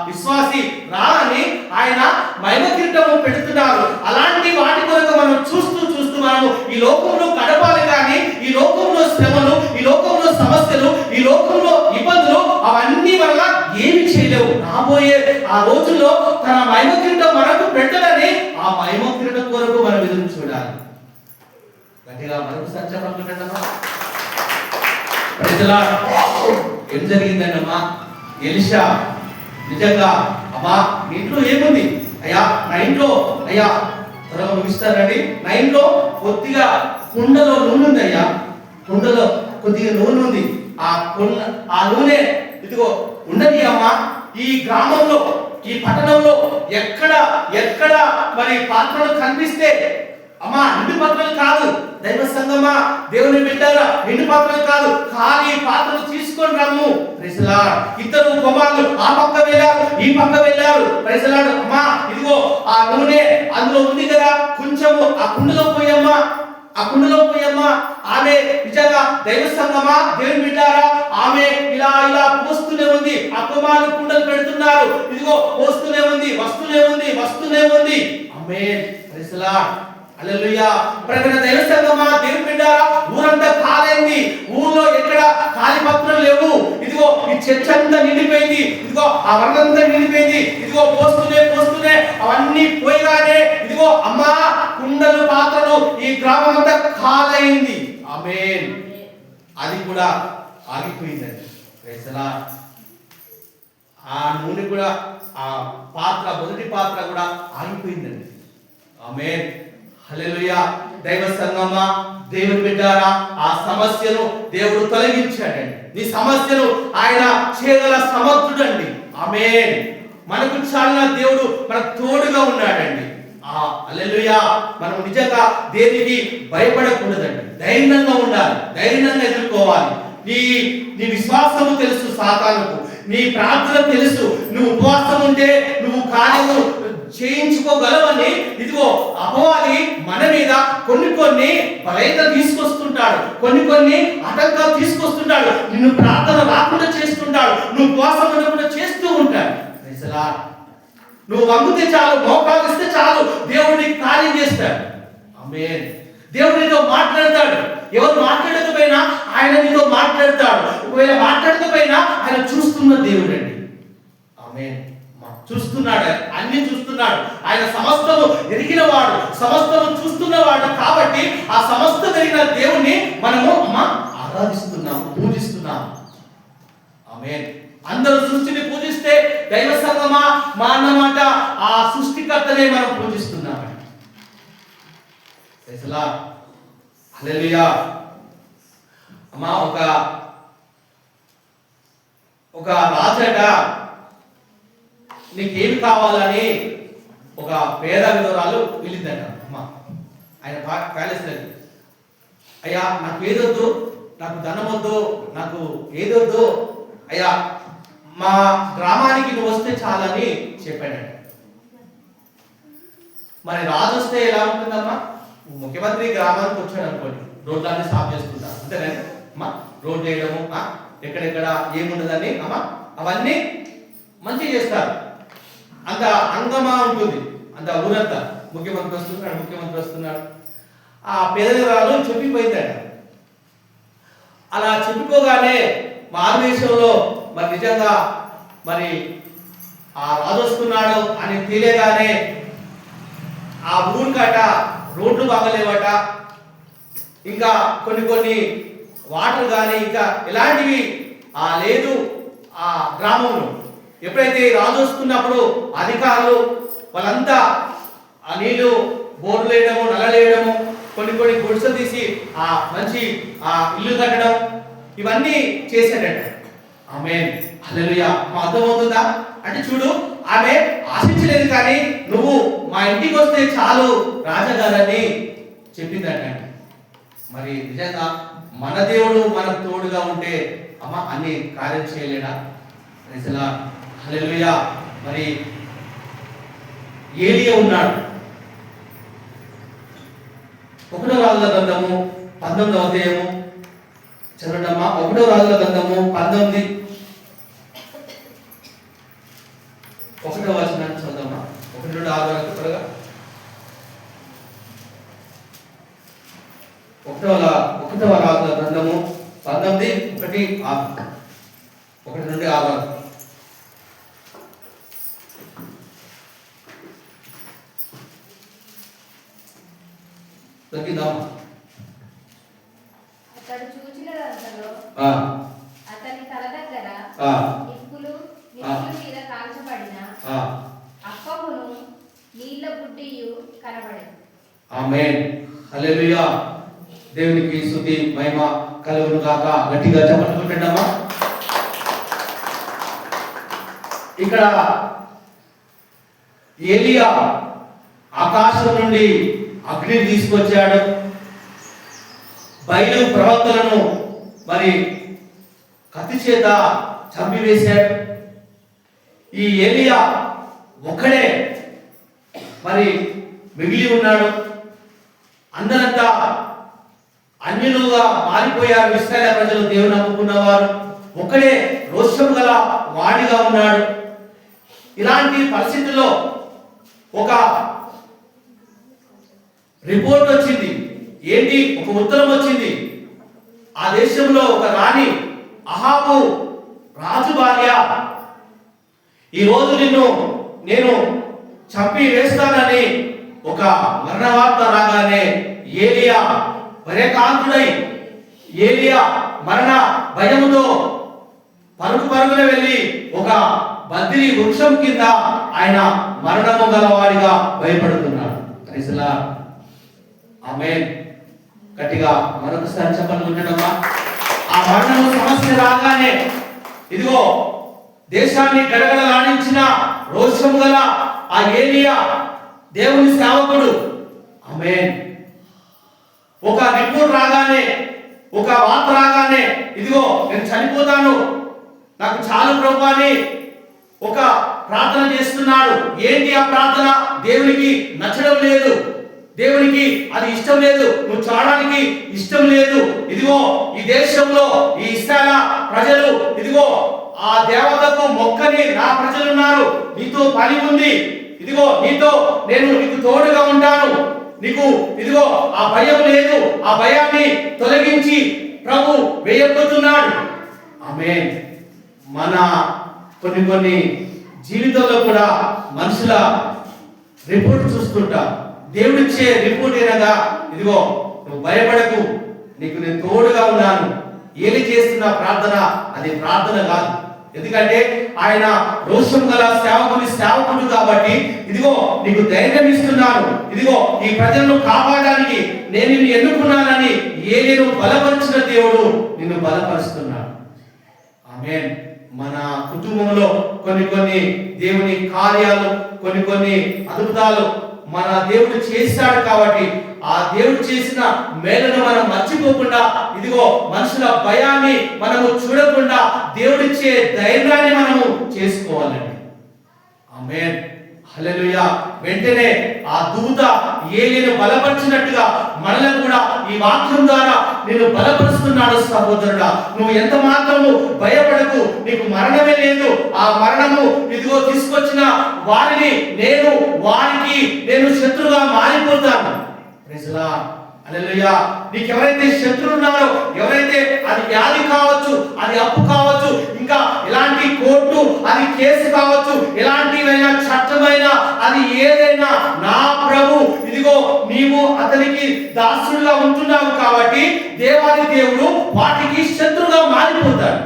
విశ్వాసి రా అని ఆయన మహిమ కిరీటం పెడుతున్నారు. అలాంటి వాటి కొరకు మనం చూస్తూ మనము ఈ లోకంలో గడపాలి, కానీ ఈ లోకంలో శ్రమలు, ఈ లోకంలో సమస్యలు, ఈ లోకంలో ఇబ్బందులు అవన్నీ వల్ల ఏమి చేయలేవు. రాబోయే ఆ రోజుల్లో తన మహిమ కిరీటం మనకు పెట్టడని ఆ మహిమ కిరీటం కొరకు మనం ఎదురు చూడాలి. గట్టిగా మనకు సంచలనమా ప్రజలా ఏం జరిగిందండమ్మా? ఎలీషా నిజంగా అమ్మా మీ ఇంట్లో ఏముంది అయ్యా? నా ఇంట్లో అయ్యా త్వరగా ముగిస్తారండి. నా ఇంట్లో కొద్దిగా కుండలో నూనె ఉంది అయ్యా, కుండలో కొద్దిగా నూనె ఉంది. ఆ నూనె ఇదిగో ఉండని అమ్మా. ఈ గ్రామంలో, ఈ పట్టణంలో ఎక్కడ మరి పాత్రలు కనిపిస్తే అమ్మా, నిండు పాత్రలు కాదు దైవ సంగమా, దేవుని బిడ్డలారా, నిండు పాత్రలు కాదు, ఖాళీ పాత్రలు తీసుకొని రమ్ము. Praise the lord. ఇద్దరు కుమారులు ఆ పక్క వెళ్ళారు, ఈ పక్క వెళ్ళారు. Praise the Lord. అమ్మా ఇదిగో ఆ నూనె అందులో ఉంది కదా, కొంచెము ఆ కుండలో పోయమ్మా, ఆ కుండలో పోయమ్మా. ఆమె నిజంగా దైవ సంగమా, దేవుని బిడ్డలారా, ఆమె ఇలా పోస్తూనే ఉంది. ఆ కుమారులు కుండలు పెడుతున్నారు, ఇదిగో పోస్తూనే ఉంది, వస్తూనే ఉంది. ఆమేన్. Praise the lord. హల్లెలూయా. ప్రకటన దైవ సంగమా, దేవుని బిడ్డలారా, ఊరంతా ఖాళైంది. ఊర్లో ఎక్కడ ఖాళీ పత్రాలు లేవు. ఇదిగో ఈ చర్చ్ అంతా నిండిపోయింది, ఇదిగో ఆ వరంతా నిండిపోయింది. ఇదిగో పోస్తూనే అవన్నీ పోయిగానే ఇదిగో అమ్మా కుండలు, పాత్రలు, ఈ గ్రామం అంతా ఖాళైంది. ఆమేన్. అది కూడా ఆగిపోయిందండి. Praise the lord. ఆ నూనె కూడా, ఆ పాత్ర, మొదటి పాత్ర కూడా ఆగిపోయిందండి. ఆమేన్. హల్లెలూయా. దైవ సంగమా, దేవుని బిడ్డలారా, ఆ సమస్యను దేవుడు తొలగించాడండి. నీ సమస్యను ఆయన చేయగల సమర్థుడండి. ఆమేన్. మనకు చాలా దేవుడు మనకు తోడుగా ఉన్నాడండి. హల్లెలూయా. మనం నిజంగా దేనికి భయపడకూడదండి. ధైర్యంగా ఉండాలి, ధైర్యంగా ఎదుర్కోవాలి. నీ విశ్వాసము తెలుసు సాతానుకు, నీ ప్రార్థన తెలుసు. నువ్వు ఉపవాసం ఉంటే నువ్వు కార్యము చేయించుకోగలవని ఇదిగో అపవాది మన మీద కొన్ని బలైత తీసుకొస్తుంటాడు, కొన్ని ఆటంకాలు తీసుకొస్తుంటాడు. నిన్ను ప్రార్థన రాకుండా చేస్తుంటాడు, నువ్వు ఉపవాసం ఉండకుండా చేస్తూ ఉంటాడు. Praise the Lord. నువ్వు వంగితే చాలు, మోకాలు ఇస్తే చాలు, దేవుడు నీకు కార్యం చేస్తాడు. ఆమేన్. దేవుడు నీతో మాట్లాడతాడు. ఎవరు మాట్లాడకపోయినా ఆయన నీతో మాట్లాడతాడు. ఒకవేళ మాట్లాడకపోయినా ఆయన చూస్తున్న దేవుడు అండి. ఆమేన్. చూస్తున్నాడు, అన్ని చూస్తున్నాడు. ఆయన సమస్తము ఎరిగినవాడు, సమస్తము చూస్తున్నవాడు. కాబట్టి ఆ సమస్తం ఎరిగిన దేవుణ్ణి మనము ఆరాధిస్తున్నాము, పూజిస్తున్నాము. ఆమేన్. అందరూ సృష్టిని పూజిస్తే దైవ సంగమా, మా అన్నమాట ఆ సృష్టికర్తనే మనం పూజిస్తున్నాము. Praise the lord. హల్లెలూయా. అమ్మా ఒక రాజట నీకేమి కావాలని ఒక పేద విధవరాలు వెళ్ళిందట. అమ్మా ఆయన ప్యాలెస్ దగ్గర, అయ్యా నాకు ఏదొద్దు, నాకు ధనం వద్దు, నాకు ఏదొద్దు అయ్యా, మా గ్రామానికి నువ్వు వస్తే చాలని చెప్పాడట. మరి రాజు వస్తే ఎలా ఉంటుందమ్మా? ముఖ్యమంత్రి గ్రామానికి వచ్చాడు అనుకోండి, రోడ్లన్నీ సాఫ్ చేసుకుంటారు అంతేనా అమ్మా? రోడ్ వేయడము, ఎక్కడెక్కడ ఏముండదని అమ్మా అవన్నీ మంచిగా చేస్తారు. అంత అంగమా ఉంటుంది, అంత ఊరంతా ముఖ్యమంత్రి వస్తున్నాడు. ఆ పేదరాలు చెప్పిపోయిందట. అలా చెప్పుకోగానే మారువేషంలో మరి నిజంగా మరి ఆ రాజు వస్తున్నాడు అని తెలియగానే ఆ ఊరికట రోడ్లు బాగలేవట, ఇంకా కొన్ని వాటర్ కానీ ఇంకా ఎలాంటివి లేదు ఆ గ్రామంలో. ఎప్పుడైతే రాజు వస్తున్నప్పుడు అధికారులు వాళ్ళంతా ఆ నీళ్లు బోర్లు వేయడము, నల్లలేయడము, కొన్ని గుడిసెలు తీసి ఆ మంచి ఆ ఇల్లు కట్టడం, ఇవన్నీ చేశాడట. ఆమేన్. హల్లెలూయా. అర్థమవుతుందా? అంటే చూడు, ఆమె ఆశించలేదు, కానీ నువ్వు మా ఇంటికి వస్తే చాలు రాజగారని చెప్పిందట. మరి నిజంగా మన దేవుడు మనకు తోడుగా ఉంటే అమ్మ అన్ని కార్యం చేయలేడా? హల్లెలూయా. మరి ఏలియా ఉన్నాడు. 1వ రాజుల గ్రంథము 19వ అధ్యాయము చదవండమ్మా. 1వ రాజుల గ్రంథము 19 1వ వచనాన్ని చదవమ్మా. 1 నుండి 6 వరకు త్వరగా. 1వ రాజుల గ్రంథము 19 1 నుండి 6 వరకు. అతడు చూచినదంతలో అతని తల దగ్గర నిప్పులు మీద కాల్చబడిన అప్పమును నీళ్ల బుడ్డియు కనబడెను. ఆమేన్. హల్లెలూయా. దేవునికి స్తుతి మహిమ కలుగును గాక. గట్టిగా చప్పట్లు కొట్టండమ్మా. ఇక్కడ ఏలియా ఆకాశం నుండి అగ్నిని తీసుకొచ్చాడు. బయలు ప్రవక్తలను మరి కత్తి చేత చంపివేశాడు. ఈ ఏలియా ఒక్కడే మరి మిగిలి ఉన్నాడు. అందరంతా అన్యులుగా మారిపోయారు. ఇశ్రాయేలు ప్రజలు దేవుని నమ్ముకున్నవారు. ఒక్కడే రోషం గల వాడిగా ఉన్నాడు. ఇలాంటి పరిస్థితుల్లో ఒక రిపోర్ట్ వచ్చింది. ఏంటి? ఒక ఉత్తరం వచ్చింది. ఆ దేశంలో ఒక రాణి అహాబు రాజు భార్య, ఈరోజు నిన్ను నేను చంపి వేస్తానని ఒక మరణ వార్త రాగానే ఏలియా భయకాంతుడై, ఏలియా మరణ భయముతో పరుగున వెళ్ళి ఒక బద్రి వృక్షం కింద ఆయన మరణము గలవాడిగా భయపడుతున్నాడు. ఆమేన్. గట్టిగా మరొకసారి చెప్పండి ఉండడమ్మా. ఆ మరణము సమస్య రాగానే ఇదిగో దేశాన్ని గడగడలాడించిన రోషము గల ఆ ఏలియా దేవుని సేవకుడు, ఆమేన్, ఒక రిపోర్ట్ రాగానే, ఒక వార్త రాగానే ఇదిగో నేను చనిపోతాను, నాకు చాలు ప్రభువా అని ఒక ప్రార్థన చేస్తున్నాడు. ఏంటి ఆ ప్రార్థన? దేవునికి నచ్చడం లేదు, దేవునికి అది ఇష్టం లేదు, నువ్వు చావడానికి ఇష్టం లేదు. ఇదిగో ఈ దేశంలో ఈ ఇశ్రాయేలు ప్రజలు ఇదిగో ఆ దేవతకు మొక్కని నా ప్రజలు ఉన్నారు, నీతో పని ఉంది, ఇదిగో నీకు తోడుగా ఉంటాను, నీకు ఇదిగో ఆ భయం లేదు, ఆ భయాన్ని తొలగించి ప్రభు వేయబోతున్నాడు. ఆమేన్. మన కొన్ని జీవితంలో కూడా మనుషుల రిపోర్ట్ చూస్తుంటా, దేవుడిచ్చే రిపోర్ట్ ఏనగా ఇదిగో నువ్వు భయపడకు, నీకు నేను తోడుగా ఉన్నాను. ఏలి చేస్తున్న ప్రార్థన అది ప్రార్థన కాదు. ఎందుకంటే ఆయన రోషం గల సేవకుడు కాబట్టి ఇదిగో నీకు ధైర్యం ఇస్తున్నాను, ఇదిగో ఈ ప్రజలను కాపాడడానికి నేను నిన్ను ఎన్నుకున్నానని ఏలిను బలపరిచిన దేవుడు నిన్ను బలపరుస్తున్నాడు. ఆమేన్. మన కుటుంబంలో కొన్ని దేవుని కార్యాలు, కొన్ని అద్భుతాలు మన దేవుడు చేశాడు కాబట్టి ఆ దేవుడు చేసిన మేలును మనం మర్చిపోకుండా ఇదిగో మనుషుల భయాన్ని మనము చూడకుండా దేవుడిచ్చే ధైర్యాన్ని మనము చేసుకోవాలండి. ఆమేన్. హల్లెలూయా. వెంటనే ఆ దూత ఏలిను బలపరిచినట్టుగా మనల్ని కూడా ఈ వాక్యం ద్వారా నేను బలపరుస్తున్నాడు. సహోదరుడా, నువ్వు ఎంత మాత్రము భయపడకు, నీకు మరణమే లేదు. ఆ మరణము ఇదిగో తీసుకొచ్చిన వారిని వారికి నేను శత్రువుగా మారిపోతాను. Praise the lord. హల్లెలూయా. నీకు ఎవరైతే శత్రువులు ఉన్నారో, ఎవరైతే అది వ్యాధి కావచ్చు, అది అప్పు కావచ్చు, ఇంకా ఎలాంటి కోర్టు అది కేసు కావచ్చు, ఎలాంటివైనా చట్టమైనా అది ఏదైనా నా ప్రభు ఇదిగో నీవు అతనికి దాసుడుగా ఉంటున్నావు కాబట్టి దేవాది దేవుడు వాటికి శత్రువుగా మారిపోతాడు.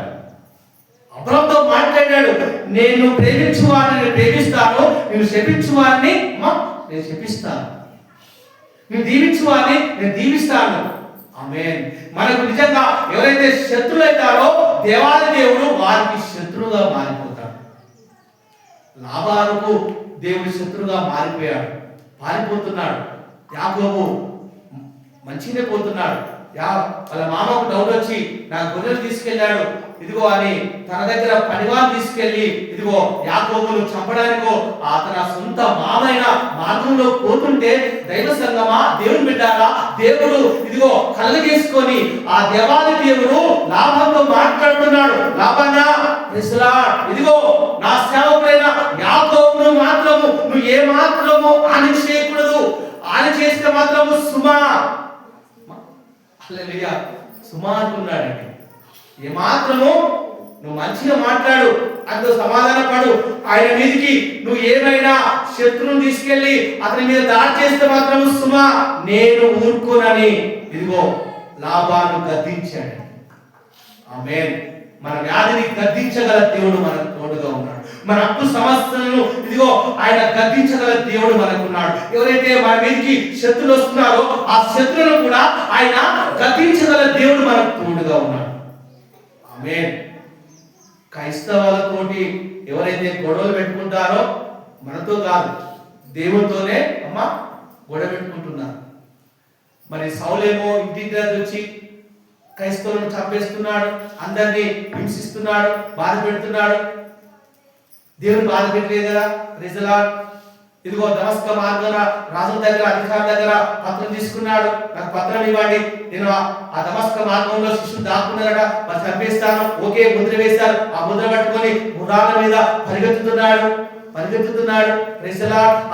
అబ్రహాముతో మాట్లాడాడు, నేను ప్రేమించు వారిని నేను ప్రేమిస్తాను, నేను శపించు వారిని నేను శపిస్తాను, నేను దీవించు వారిని నేను దీవిస్తాను. ఆమేన్. మనకు నిజంగా ఎవరైతే శత్రువులు అవుతారో దేవాది దేవుడు వారికి శత్రువుగా మారిపోతాడు. లాబానుకు దేవుడి శత్రుగా మారిపోయాడు, పారిపోతున్నాడు. యాకోబు మంచిగానే పోతున్నాడు. వాళ్ళ మామకు డౌట్ వచ్చి నా గొర్రెలు తీసుకెళ్ళాడు ఇదిగో అని తన దగ్గర పనివాళ్ళు తీసుకెళ్లి ఇదిగో యాకోబును చంపడానికో అతని సొంత మామైన మార్గంలో పోతుంటే, దైవ సంగమా, దేవుని బిడ్డారా, దేవుడు ఇదిగో కళ్ళు చేసుకొని ఆ దేవాది దేవుడు లాభంతో మాట్లాడుతున్నాడు. లాభానా ఇదిగో నా సేవకుడైన యాకోబును మాత్రము నువ్వు ఏ మాత్రము హాని చేయకూడదు, హాని చేస్తే మాత్రము సుమా సుమా అంటున్నాడండి. ఏమాత్రము నువ్వు మంచిగా మాట్లాడు, అందులో సమాధాన పడు. ఆయన మీదకి నువ్వు ఏమైనా శత్రువుని తీసుకెళ్లి అతని మీద దాడి చేస్తే మాత్రం సుమా నేను ఊరుకోనని ఇదిగో లాబాను గద్దించాడు. ఆమేన్. మన వ్యాధిని గద్దించగల దేవుడు మనకు తోడుగా ఉన్నాడు. మన అప్పు సమస్యలను ఇదిగో ఆయన గద్దించగల దేవుడు మనకున్నాడు. ఎవరైతే మన మీదకి శత్రువులు వస్తున్నారో ఆ శత్రువులను కూడా ఆయన గద్దించగల దేవుడు మనకు తోడుగా ఉన్నాడు. ఆమేన్. క్రైస్తవులతోటి ఎవరైతే గొడవలు పెట్టుకుంటారో మనతో కాదు, దేవునితోనే అమ్మ గొడవ పెట్టుకుంటున్నారు. మరి సౌలేమో ఇంటి వచ్చి క్రైస్తవులను చంపేస్తున్నాడు, అందరినీ హింసిస్తున్నాడు, బాధ పెడుతున్నాడు. దేవుడు బాధ పెట్టలేదు కదా. రిజలా ఇదిగో దమస్క మార్గాన రాజు దగ్గర అధికారి దగ్గర పత్రం తీసుకున్నాడు, నాకు పత్రం ఇవ్వండి, నేను ఆ దమస్క మార్గంలో శిష్యులు దాక్కున్నారట, మరి చంపేస్తాను. ఓకే, ముద్ర వేశారు. ఆ ముద్ర పట్టుకొని గుర్రాల మీద పరిగెత్తుతున్నాడు.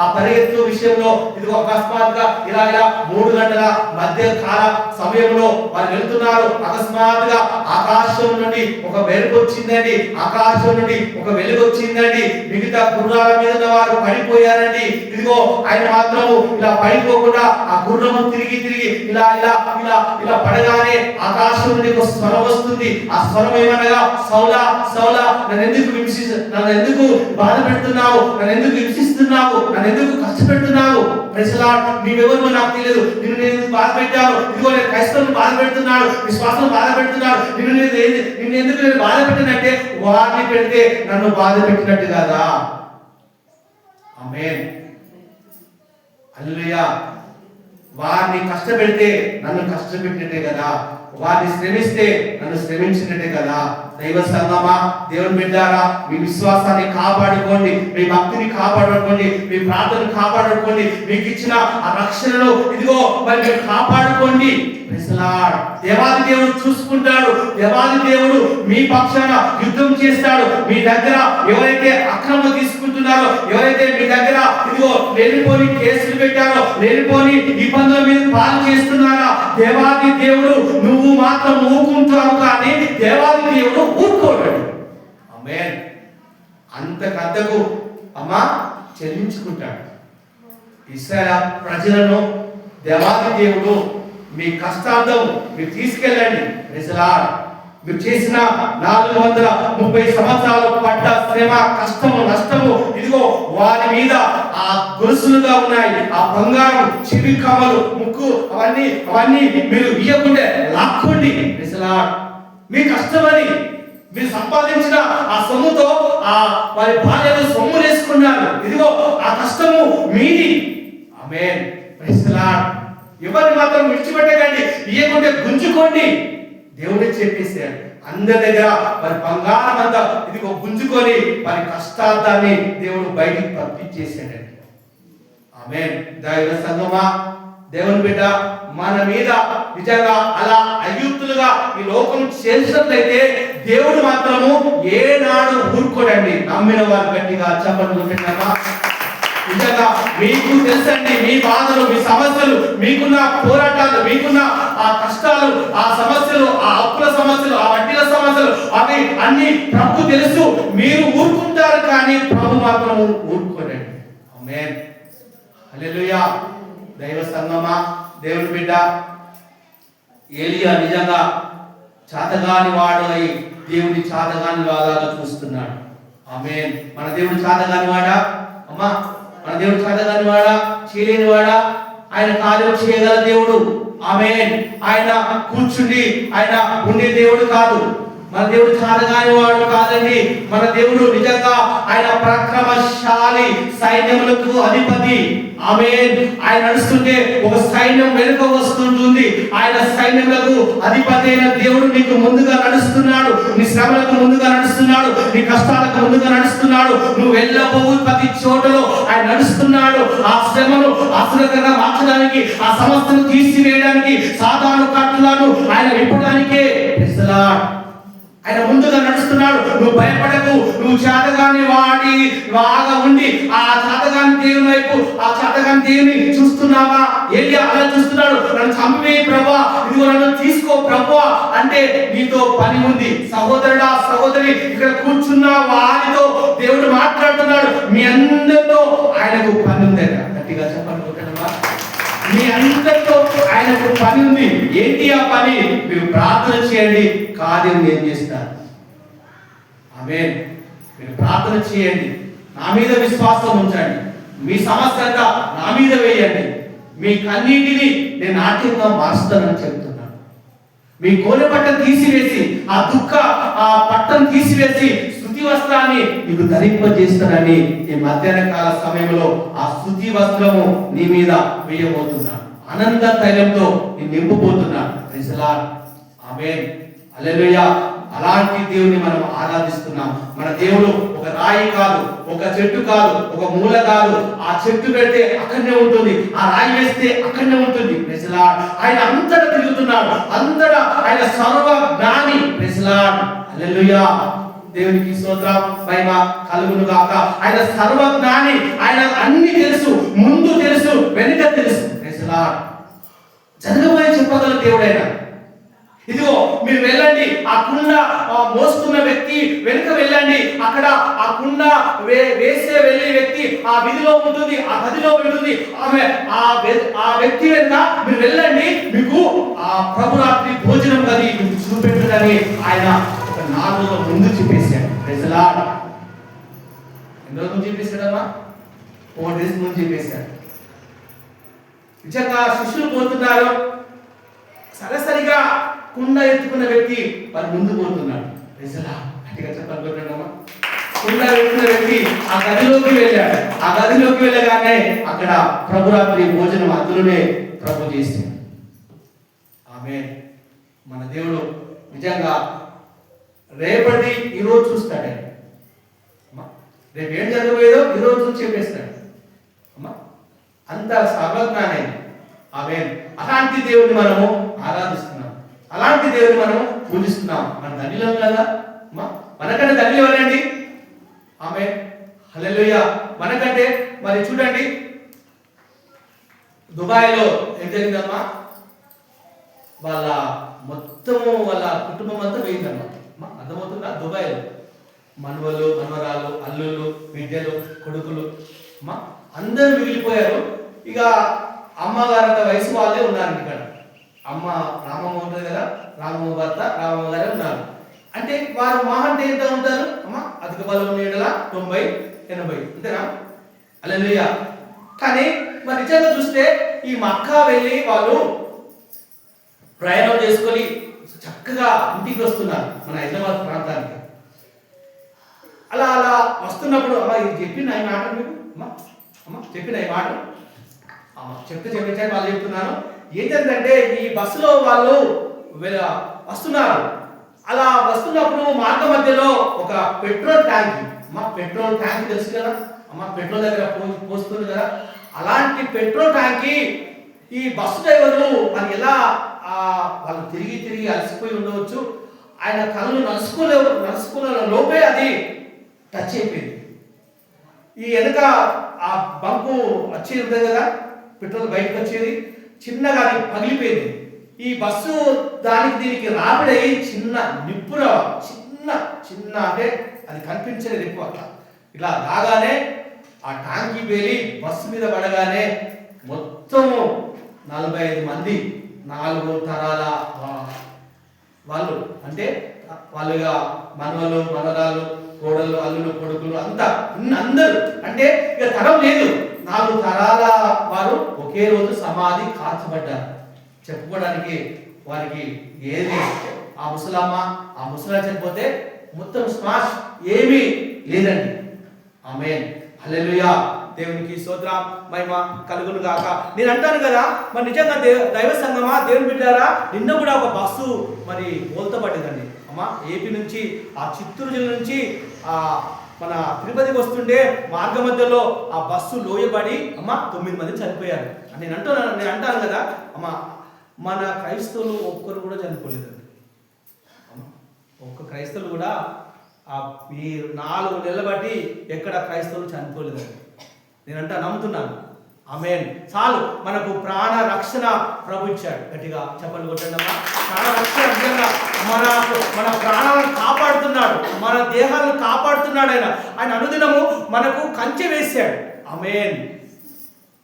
ఆ పరిగెత్తు విషయంలో ఇదిగో అకస్మాత్తుగా ఇలా 3 గంటల మధ్య కాల సమయంలో వారు వెళ్తున్నారు. అకస్మాత్తుగా ఆకాశం నుండి ఒక మెరుపు వచ్చిందండి, ఆకాశం నుండి ఒక వెలుగు వచ్చిందండి. మిగతా గుర్రాల మీద ఉన్న వారు పడిపోయారండి. ఇదిగో ఆయన మాత్రము ఇలా పడిపోకుండా ఆ గుర్రము తిరిగి ఇలా పడగానే ఆకాశం నుండి ఒక స్వరం వస్తుంది. ఆ స్వరం ఏమనగా, సౌలా సౌలా నన్ను ఎందుకు బాధ పెడుతున్నావు, నన్ను ఎందుకు హింసిస్తున్నావు, నన్ను ఎందుకు కష్టపెడుతున్నావు? నీవెవరు నాకు తెలియదు, నిన్ను నేను బాధ పెట్టాను. ఇదిగో నేను క్రైస్తవులను బాధ పెడుతున్నాడు, విశ్వాసం బాధ పెడుతున్నాడు. నిన్ను ఎందుకు నేను బాధ పెట్టినంటే వారిని పెడితే నన్ను బాధ పెట్టినట్టు కదా. ఆమేన్. హల్లెలూయా. వారిని కష్టపెడితే నన్ను కష్టపెట్టినట్టే కదా, వారిని శ్రమిస్తే నన్ను శ్రమించినట్టే కదా. దైవ సంగమా, దేవుని బిడ్డారా, మీ విశ్వాసాన్ని కాపాడుకోండి, మీ భక్తిని కాపాడుకోండి, మీ ప్రార్థనను కాపాడుకోండి. మీకు ఇచ్చిన ఆ రక్షణను ఇదిగో మరి మీరు కాపాడుకోండి. దేవాది దేవుడు చూసుకుంటాడు. దేవాది దేవుడు మీ పక్షాన యుద్ధం చేస్తాడు. మీ దగ్గర ఎవరైతే అక్రమం తీసుకుంటున్నారో, ఎవరైతే మీ దగ్గర ఇదిగో లేనిపోని కేసులు పెట్టారో, లేనిపోని ఇబ్బందుల మీద పాలు చేస్తున్నారా, దేవాది దేవుడు నువ్వు మాత్రం ఊరుకుంటావు, కానీ దేవాది దేవుడు ఊరుకోడు. ఆమేన్. అంతకంతకు అమ్మా చెల్లించుకుంటాడు. ఇశ్రాయేలు ప్రజలను దేవాది దేవుడు మీ కష్టార్థం మీరు తీసుకెళ్ళండి. మీరు చేసిన 430 సంవత్సరాలు పడ్డ శ్రమ, కష్టము, నష్టము ఇదిగో వారి మీద ఆ గొలుసులుగా ఉన్నాయి. ఆ బంగారం, చెవి కమ్మలు, ముక్కు అవన్నీ మీరు ఇయ్యకుంటే లాక్కోండి. మీ కష్టమని మీరు సంపాదించిన ఆ సొమ్ముతో ఆ వారి భార్యలు సొమ్ము వేసుకున్నారు. ఇదిగో ఆ కష్టము మీది. ఆమేన్. Praise the lord. ఎవరిని మాత్రం విడిచిపెట్టకండి, ఇయ్యకుంటే గుంజుకోండి. దేవుడే చెప్పేశాడు. అందరి దగ్గర వారి బంగారం అంతా ఇదిగో గుంజుకొని వారి కష్టార్థాన్ని దేవుడు బయటికి పంపించేశాడండి. ఆమేన్. దైవ సంగమా, దేవుని బిడ్డ, మన మీద నిజంగా అలా అయుక్తులుగా ఈ లోకం చేసినట్లయితే దేవుడు మాత్రము ఏనాడు ఊరుకోడండి. నమ్మిన వారు గట్టిగా చెప్పండి. నిజంగా మీకు తెలుసండి, మీ బాధలు, మీ సమస్యలు, మీకున్న పోరాటాలు, మీకున్న ఆ కష్టాలు, ఆ సమస్యలు, ఆ అప్పుల సమస్యలు, ఆ వడ్డీల సమస్యలు, అవి అన్ని ప్రభు తెలుసు. మీరు ఊరుకుంటారు, కానీ ప్రభు మాత్రం ఊరుకోడండి. ఆమేన్. హల్లెలూయా. దైవ సంగమా, దేవుని బిడ్డ, ఏలియా నిజంగా చాతగాని వాడు అయి దేవుని చాతగాని వాడాగా చూస్తున్నాడు. ఆమేన్. మన దేవుడు చాతగాని వాడా అమ్మా? మన దేవుడు చాతగాని వాడా, చేయలేని వాడా? ఆయన కార్యం చేయగల దేవుడు. ఆమేన్. ఆయన కూర్చుండి ఆయన ఉండే దేవుడు కాదు. మన దేవుడు చాలగాని వాడు కాదండి. మన దేవుడు నిజంగా ఆయన పరాక్రమశాలి, సైన్యములకు అధిపతి. ఆమేన్. ఆయన నడుస్తుంటే ఒక సైన్యం వెనుక వస్తుంటుంది. ఆయన సైన్యములకు అధిపతి అయిన దేవుడు నీకు ముందుగా నడుస్తున్నాడు. నీ శ్రమలకు ముందుగా నడుస్తున్నాడు. నీ కష్టాలకు ముందుగా నడుస్తున్నాడు. నువ్వు వెళ్ళబోవు ప్రతి చోటలో ఆయన నడుస్తున్నాడు. ఆ శ్రమను ఆశీర్వాదంగా మార్చడానికి, ఆ సమస్యను తీసివేయడానికి, సాతాను కట్టులను ఆయన విప్పడానికే ఆయన ముందుగా నడుస్తున్నాడు. నువ్వు భయపడకు. నువ్వు చేతగాని వాడి బాగా ఉండి ఆ చేతగాని దేవుని వైపు, ఆ చేతగాని దేవుని చూస్తున్నావా? ఏలియా అలా చూస్తున్నాడు. నన్ను చంపే ప్రభువా, ఇదిగో నన్ను తీసుకో ప్రభువా అంటే నీతో పని ఉంది. సహోదరుడా, సహోదరి, ఇక్కడ కూర్చున్న వారితో దేవుడు మాట్లాడుతున్నాడు. మీ అందరితో ఆయనకు పని ఉంది. గట్టిగా చెప్పనుకుంటున్నావా? మీ అందరితో ఆయనకు పని ఉంది. ఏంటి ఆ పని? మీరు ప్రార్థన చేయండి, కార్యం నేను చేస్తాను. ఆమేన్. మీరు ప్రార్థన చేయండి, నా మీద విశ్వాసం ఉంచండి, మీ సమస్య అంతా నా మీద వేయండి, మీ కన్నీటిని నేను నాట్యంగా మారుస్తానని చెప్తున్నాను. మీ గోనె పట్టను తీసివేసి, ఆ దుఃఖ ఆ పట్టను తీసివేసి స్తుతి వస్త్రాన్ని నీకు ధరింపజేస్తానని ఈ మధ్యాహ్న కాల సమయంలో ఆ స్తుతి వస్త్రము నీ మీద వేయబోతున్నా. ఆనంద తైలంతో నేను నింపబోతున్నా. Praise the lord. ఆమేన్. హల్లెలూయా. అలాంటి దేవుని మనం ఆరాధిస్తున్నాం. మన దేవుడు ఒక రాయి కాదు, ఒక చెట్టు కాదు, ఒక మూల కాదు. ఆ చెట్టు పెడితే అక్కడనే ఉంటుంది, ఆ రాయి వేస్తే అక్కడనే ఉంటుంది. Praise the lord. ఆయన అంతటా తిరుగుతున్నాడు. అంతటా ఆయన సర్వ జ్ఞాని. Praise the lord. హల్లెలూయా. దేవునికి స్తోత్రం, మహిమ కలుగును గాక. ఆయన సర్వజ్ఞాని. ఆయన అన్ని తెలుసు, ముందు తెలుసు, వెనుక తెలుసు. Praise the Lord. జరగబోయే చెప్పగల దేవుడైన. ఇదిగో మీరు వెళ్ళండి, ఆ కుండ మోస్తున్న వ్యక్తి వెనుక వెళ్ళండి. అక్కడ ఆ కుండ వేసే వెళ్ళే వ్యక్తి ఆ విధిలో ఉంటుంది, ఆ గదిలో ఉంటుంది. ఆమె ఆ వ్యక్తి వెనుక మీరు వెళ్ళండి, మీకు ఆ ప్రభురాత్రి భోజనం గది మీకు చూపెట్టదని ఆయన 4 రోజుల ముందు చెప్పేశాడు. Praise the Lord. ఎన్ని రోజుల ముందు చెప్పేశాడమ్మా? 4 days ముందు చెప్పేశాడు. నిజంగా శిష్యులు పోతున్నారు, సరసరిగా కుండ ఎత్తుకున్న వ్యక్తి వారి ముందు పోతున్నాడు. Praise the Lord. గట్టిగా చెప్పాలనుకుంటున్నామా? కుండ ఎత్తుకున్న వ్యక్తి ఆ గదిలోకి వెళ్ళాడు. ఆ గదిలోకి వెళ్ళగానే అక్కడ ప్రభురాత్రి భోజనం అందులోనే ప్రభు చేశాడు. ఆమేన్. మన దేవుడు నిజంగా రేపటి ఈరోజు చూస్తాడు. రేపు ఏం జరగబోయేదో ఈరోజు చూసి చెప్పేస్తాడు. అమ్మా, అంత సర్వజ్ఞానం. ఆమేన్. అలాంటి దేవుడిని మనము ఆరాధిస్తున్నాం, అలాంటి దేవుడిని మనము పూజిస్తున్నాం. మన ధన్యులం కదా అమ్మా. మనకంటే ధన్యులు ఎవరండి? ఆమేన్. హల్లెలూయా. మనకంటే మరి చూడండి, దుబాయ్లో ఏం జరిగిందమ్మా? వాళ్ళ మొత్తము వాళ్ళ కుటుంబం అంతా పోయిందమ్మా. అర్థమవుతుందా? దుబాయ్లో మనవలు, మనవరాలు, అల్లుళ్ళు, బిడ్డలు, కొడుకులు అందరూ మిగిలిపోయారు. ఇక అమ్మగారంత వయసు వాళ్ళే ఉన్నారు ఇక్కడ. అమ్మ రామమ్మ ఉంటుంది కదా, రామమ్మ భర్త రామమ్మ గారే ఉన్నారు. అంటే వారు మహా అంటే ఎంత ఉంటారు అమ్మ? అధిక బలం నీడల 90-80, అంతేనా? హల్లెలూయా. కానీ మరి నిజంగా చూస్తే ఈ మక్కా వెళ్ళి వాళ్ళు ప్రయాణం చేసుకొని చక్కగా ఇంటికి వస్తున్నారు మన హైదరాబాద్ ప్రాంతానికి. అలా అలా వస్తున్నప్పుడు అమ్మ ఇది చెప్పిన ఈ మాట మీకు అమ్మ చెప్పిన ఈ మాట చెప్తే చెప్పించాను వాళ్ళు చెప్తున్నాను. ఏంటంటే ఈ బస్సులో వాళ్ళు వస్తున్నారు. అలా వస్తున్నప్పుడు మార్గ మధ్యలో ఒక పెట్రోల్ ట్యాంక్, పెట్రోల్ ట్యాంక్ తెలుసు కదా అమ్మ, పెట్రోల్ దగ్గర పోస్తుంది కదా, అలాంటి పెట్రోల్ ట్యాంక్ ఈ బస్సు డ్రైవర్లు మరి ఎలా వాళ్ళు తిరిగి తిరిగి అలసిపోయి ఉండవచ్చు, ఆయన కళ్ళు నలుసుకున్న లోపే అది టచ్ అయిపోయింది. ఈ వెనక ఆ బంకు వచ్చేది ఉంటుంది కదా, పెట్రోల్ బయటకు వచ్చేది, చిన్నగా అది పగిలిపోయింది. ఈ బస్సు దానికి దీనికి రాపిడై చిన్న నిప్పుర చిన్న చిన్న అంటే అది కనిపించలేదు ఎక్కువ, అట్లా ఇలా రాగానే ఆ ట్యాంకీ పేలి బస్సు మీద పడగానే మొత్తము 45 మంది 4 తరాల వాళ్ళు, అంటే వాళ్ళుగా మనవలు, మనవరాలు, కోడలు, అల్లులు, కొడుకులు అంతా అందరూ, అంటే ఇక తరం లేదు, 4 తరాల వారు ఒకే రోజు సమాధి కాల్చబడ్డారు. చెప్పుకోవడానికి వారికి ఏది ఆ ముసలమ్మ ఆ ముసలా చనిపోతే మొత్తం స్మాష్ ఏమీ లేదండి. ఆమేన్, హల్లెలూయా. దేవునికి స్తోత్రం, మహిమ కలుగును గాక. నేను అంటాను కదా, మరి నిజంగా దైవ సంఘమా, దేవుని బిడ్డారా, నిన్న కూడా ఒక బస్సు మరి బోల్తపడ్డదండి అమ్మా. ఏపీ నుంచి ఆ చిత్తూరు జిల్లా నుంచి మన తిరుపతికి వస్తుంటే మార్గ మధ్యలో ఆ బస్సు లోయబడి అమ్మ 9 మంది చనిపోయారు. నేను అంటాను కదా అమ్మ, మన క్రైస్తవులు ఒక్కరు కూడా చనిపోలేదండి. ఒక్క క్రైస్తవులు కూడా ఈ 4 నెలలు బట్టి ఎక్కడ క్రైస్తవులు చనిపోలేదండి. నేనంటా నమ్ముతున్నాను. ఆమేన్. చాలు, మనకు ప్రాణ రక్షణ ప్రభు ఇచ్చాడు. గట్టిగా చెప్పండి కొట్టండమ్మా. ప్రాణ రక్షణ నిజంగా మన ప్రాణాలను కాపాడుతున్నాడు, మన దేహాలను కాపాడుతున్నాడు. ఆయన అనుదినము మనకు కంచె వేశాడు. ఆమేన్.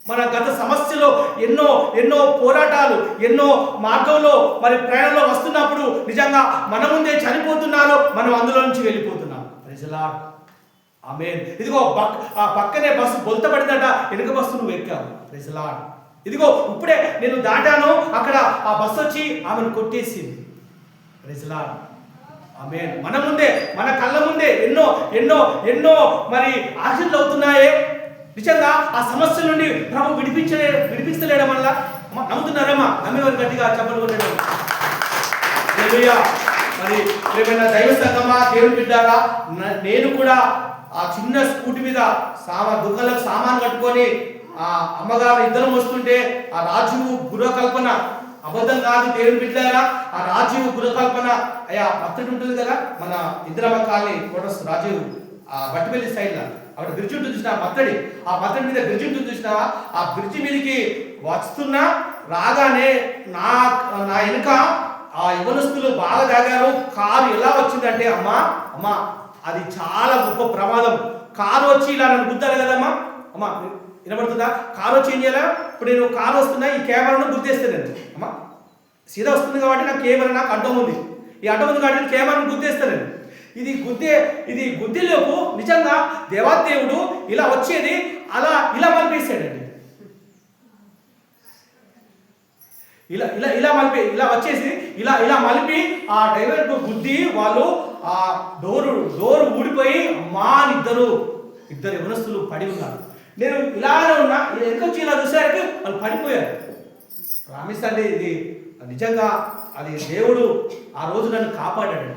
మన గత సమస్యలో ఎన్నో పోరాటాలు, ఎన్నో మార్గంలో మరి ప్రయాణంలో వస్తున్నప్పుడు నిజంగా మన ముందే చనిపోతున్నారు, మనం అందులో నుంచి వెళ్ళిపోతున్నాం. Praise the lord. ఆమేన్. ఇదిగో ఆ పక్కనే బస్సు బొల్తపడిందట, వెనుక బస్సు నువ్వు ఎక్కావు. Praise the Lord. ఇదిగో ఇప్పుడే నేను దాటాను, అక్కడ ఆ బస్సు వచ్చి ఆమెను కొట్టేసింది. Praise the lord. ఆమేన్. మన ముందే, మన కళ్ళ ముందే ఎన్నో మరి ఆశలు అవుతున్నాయే. నిజంగా ఆ సమస్య నుండి ప్రభు విడిపించలేడం వల్ల నమ్ముతున్నారమ్మా? నమ్మేవారు గట్టిగా చెప్పలు కొట్టడం. హల్లెలూయా. మరి ప్రియమైన దైవ సంఘమా, దేవుని బిడ్డారా, నేను కూడా ఆ చిన్న స్కూటీ మీద దుకాణంలో సామాన్ కట్టుకొని ఆ అమ్మగారు ఇద్దరం వస్తుంటే ఆ రాజీవ్ గృహకల్పన అబద్ధం కాదు దేవుని బిడ్డారా, ఆ రాజీవ్ గృహకల్పన అయ్యా పచ్చడి ఉంటుంది కదా మన ఇందిరమ్మ కాలనీ కోటస్ రాజీవ్ ఆ బట్టిపల్లి సైడ్ లా అక్కడ బ్రిడ్జి ఉంటుంది చూసిన ఆ పత్తడి మీద బ్రిడ్జి ఉంటుంది చూసినావా, ఆ బ్రిడ్జి మీదకి వస్తున్నా రాగానే నా వెనుక ఆ యువనస్తులు బాగా తాగారు. కారు ఎలా వచ్చిందంటే అమ్మా అది చాలా గొప్ప ప్రమాదం. కారు వచ్చి ఇలా నన్ను గుద్దాలి కదమ్మా. అమ్మా వినబడుతుందా? కారు వచ్చి ఏం చేయాలా? ఇప్పుడు నేను కారు వస్తున్నా, ఈ కెమెరాను గుర్తేస్తాను నేను. అమ్మా సీదా వస్తుంది కాబట్టి నాకు కెమెరా నాకు అడ్డం ఉంది. ఈ అడ్డం ఉంది కాబట్టి కెమెరాను గుర్తేస్తాను నేను. ఇది గుద్దేలోపు నిజంగా దేవాదేవుడు ఇలా వచ్చేది ఇలా మలిపేసాడండి. ఇలా మలిపి ఇలా వచ్చేసి ఇలా మలిపి ఆ డ్రైవర్ గుద్ది వాళ్ళు ఆ డోరు ఊడిపోయి ఇద్దరు యవనస్తులు పడి ఉన్నారు. నేను ఇలానే ఉన్నా, ఎందుకొచ్చి ఇలా చూసేసరికి వాళ్ళు పడిపోయారు. ప్రామిస్ అండి, ఇది నిజంగా అది దేవుడు ఆ రోజు నన్ను కాపాడాడు.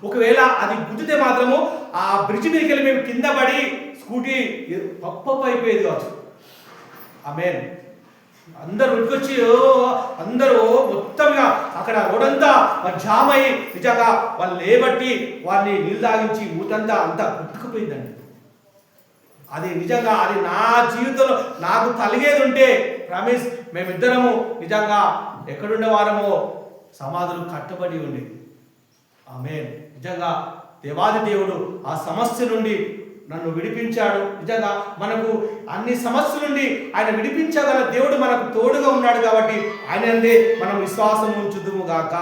ఒకవేళ అది గుద్దితే మాత్రము ఆ బ్రిడ్జ్ మీదకి వెళ్ళి మేము కింద పడి స్కూటీ పప్పు అయిపోయేది కావచ్చు. ఆమేన్. అందరూ ఉడికొచ్చి అందరూ మొత్తంగా అక్కడ రోడంతా జామ్ అయ్యి నిజంగా వాళ్ళు లేబట్టి వారిని నీళ్ళు తాగించి ఊటంతా అంతా కొట్టుకుపోయిందండి. అది నిజంగా అది నా జీవితంలో నాకు కలిగేది ఉంటే ప్రామిస్ మేమిద్దరము నిజంగా ఎక్కడుండే వారమో సమాధులు కట్టబడి ఉండేది. ఆమేన్. నిజంగా దేవాది దేవుడు ఆ సమస్య నుండి నన్ను విడిపించాడు. నిజంగా మనకు అన్ని సమస్యల నుండి ఆయన విడిపించగల దేవుడు మనకు తోడుగా ఉన్నాడు కాబట్టి ఆయనందే మనం విశ్వాసం ఉంచుదుము గాక.